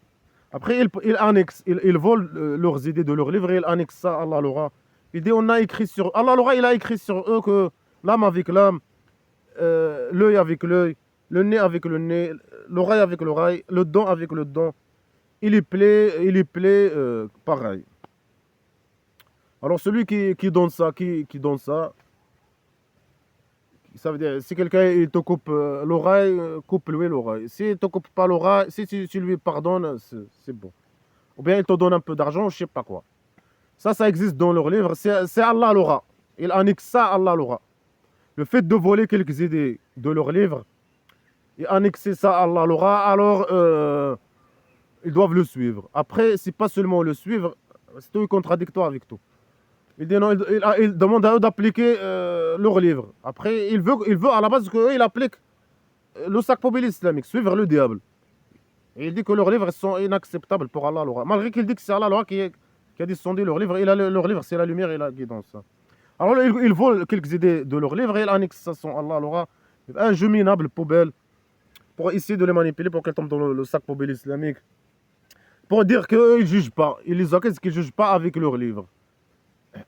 Après, il vole leurs idées de leur livre et il annexe ça à Allah l'aura. Il dit on a écrit sur. Allah l'aura, il a écrit sur eux que l'âme avec l'âme. L'œil avec l'œil, le nez avec le nez, l'oreille avec l'oreille, le dent avec le dent. Il y plaît pareil. Alors celui qui donne ça, ça veut dire si quelqu'un il te coupe l'oreille, coupe-lui l'oreille. S'il ne te coupe pas l'oreille, si tu lui pardonnes, c'est bon. Ou bien il te donne un peu d'argent, je sais pas quoi. Ça existe dans leur livre, c'est Allah l'aura. Il annexe ça à Allah l'aura. Le fait de voler quelques idées de leur livre et annexer ça à Allah l'aura, alors ils doivent le suivre. Après, c'est pas seulement le suivre, c'est tout contradictoire avec tout. Il dit non, il demande à eux d'appliquer leur livre. Après, il veut à la base qu'eux, ils appliquent le sac poubelle islamique, suivre le diable. Et il dit que leurs livres sont inacceptables pour Allah l'aura. Malgré qu'il dit que c'est Allah l'aura qui a descendu leur livre, leur livre c'est la lumière et la guidance. Alors ils volent quelques idées de leur livre et ils annexent ça son Allah l'aura. Un jeu minable, poubelle, pour essayer de les manipuler pour qu'elles tombent dans le sac poubelle islamique. Pour dire qu'eux, ils ne jugent pas. Ils les accusent qu'ils ne jugent pas avec leur livre.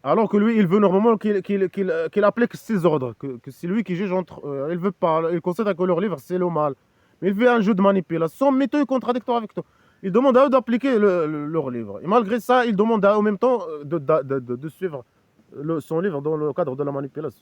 Alors que lui, il veut normalement qu'il applique ses ordres, que c'est lui qui juge entre eux. Il veut pas, il considère que leur livre, c'est le mal. Mais il fait un jeu de manipulation, mais tout est contradictoire avec toi. Il demande à eux d'appliquer leur livre. Et malgré ça, il demande à eux en même temps de suivre son livre dans le cadre de la manipulation.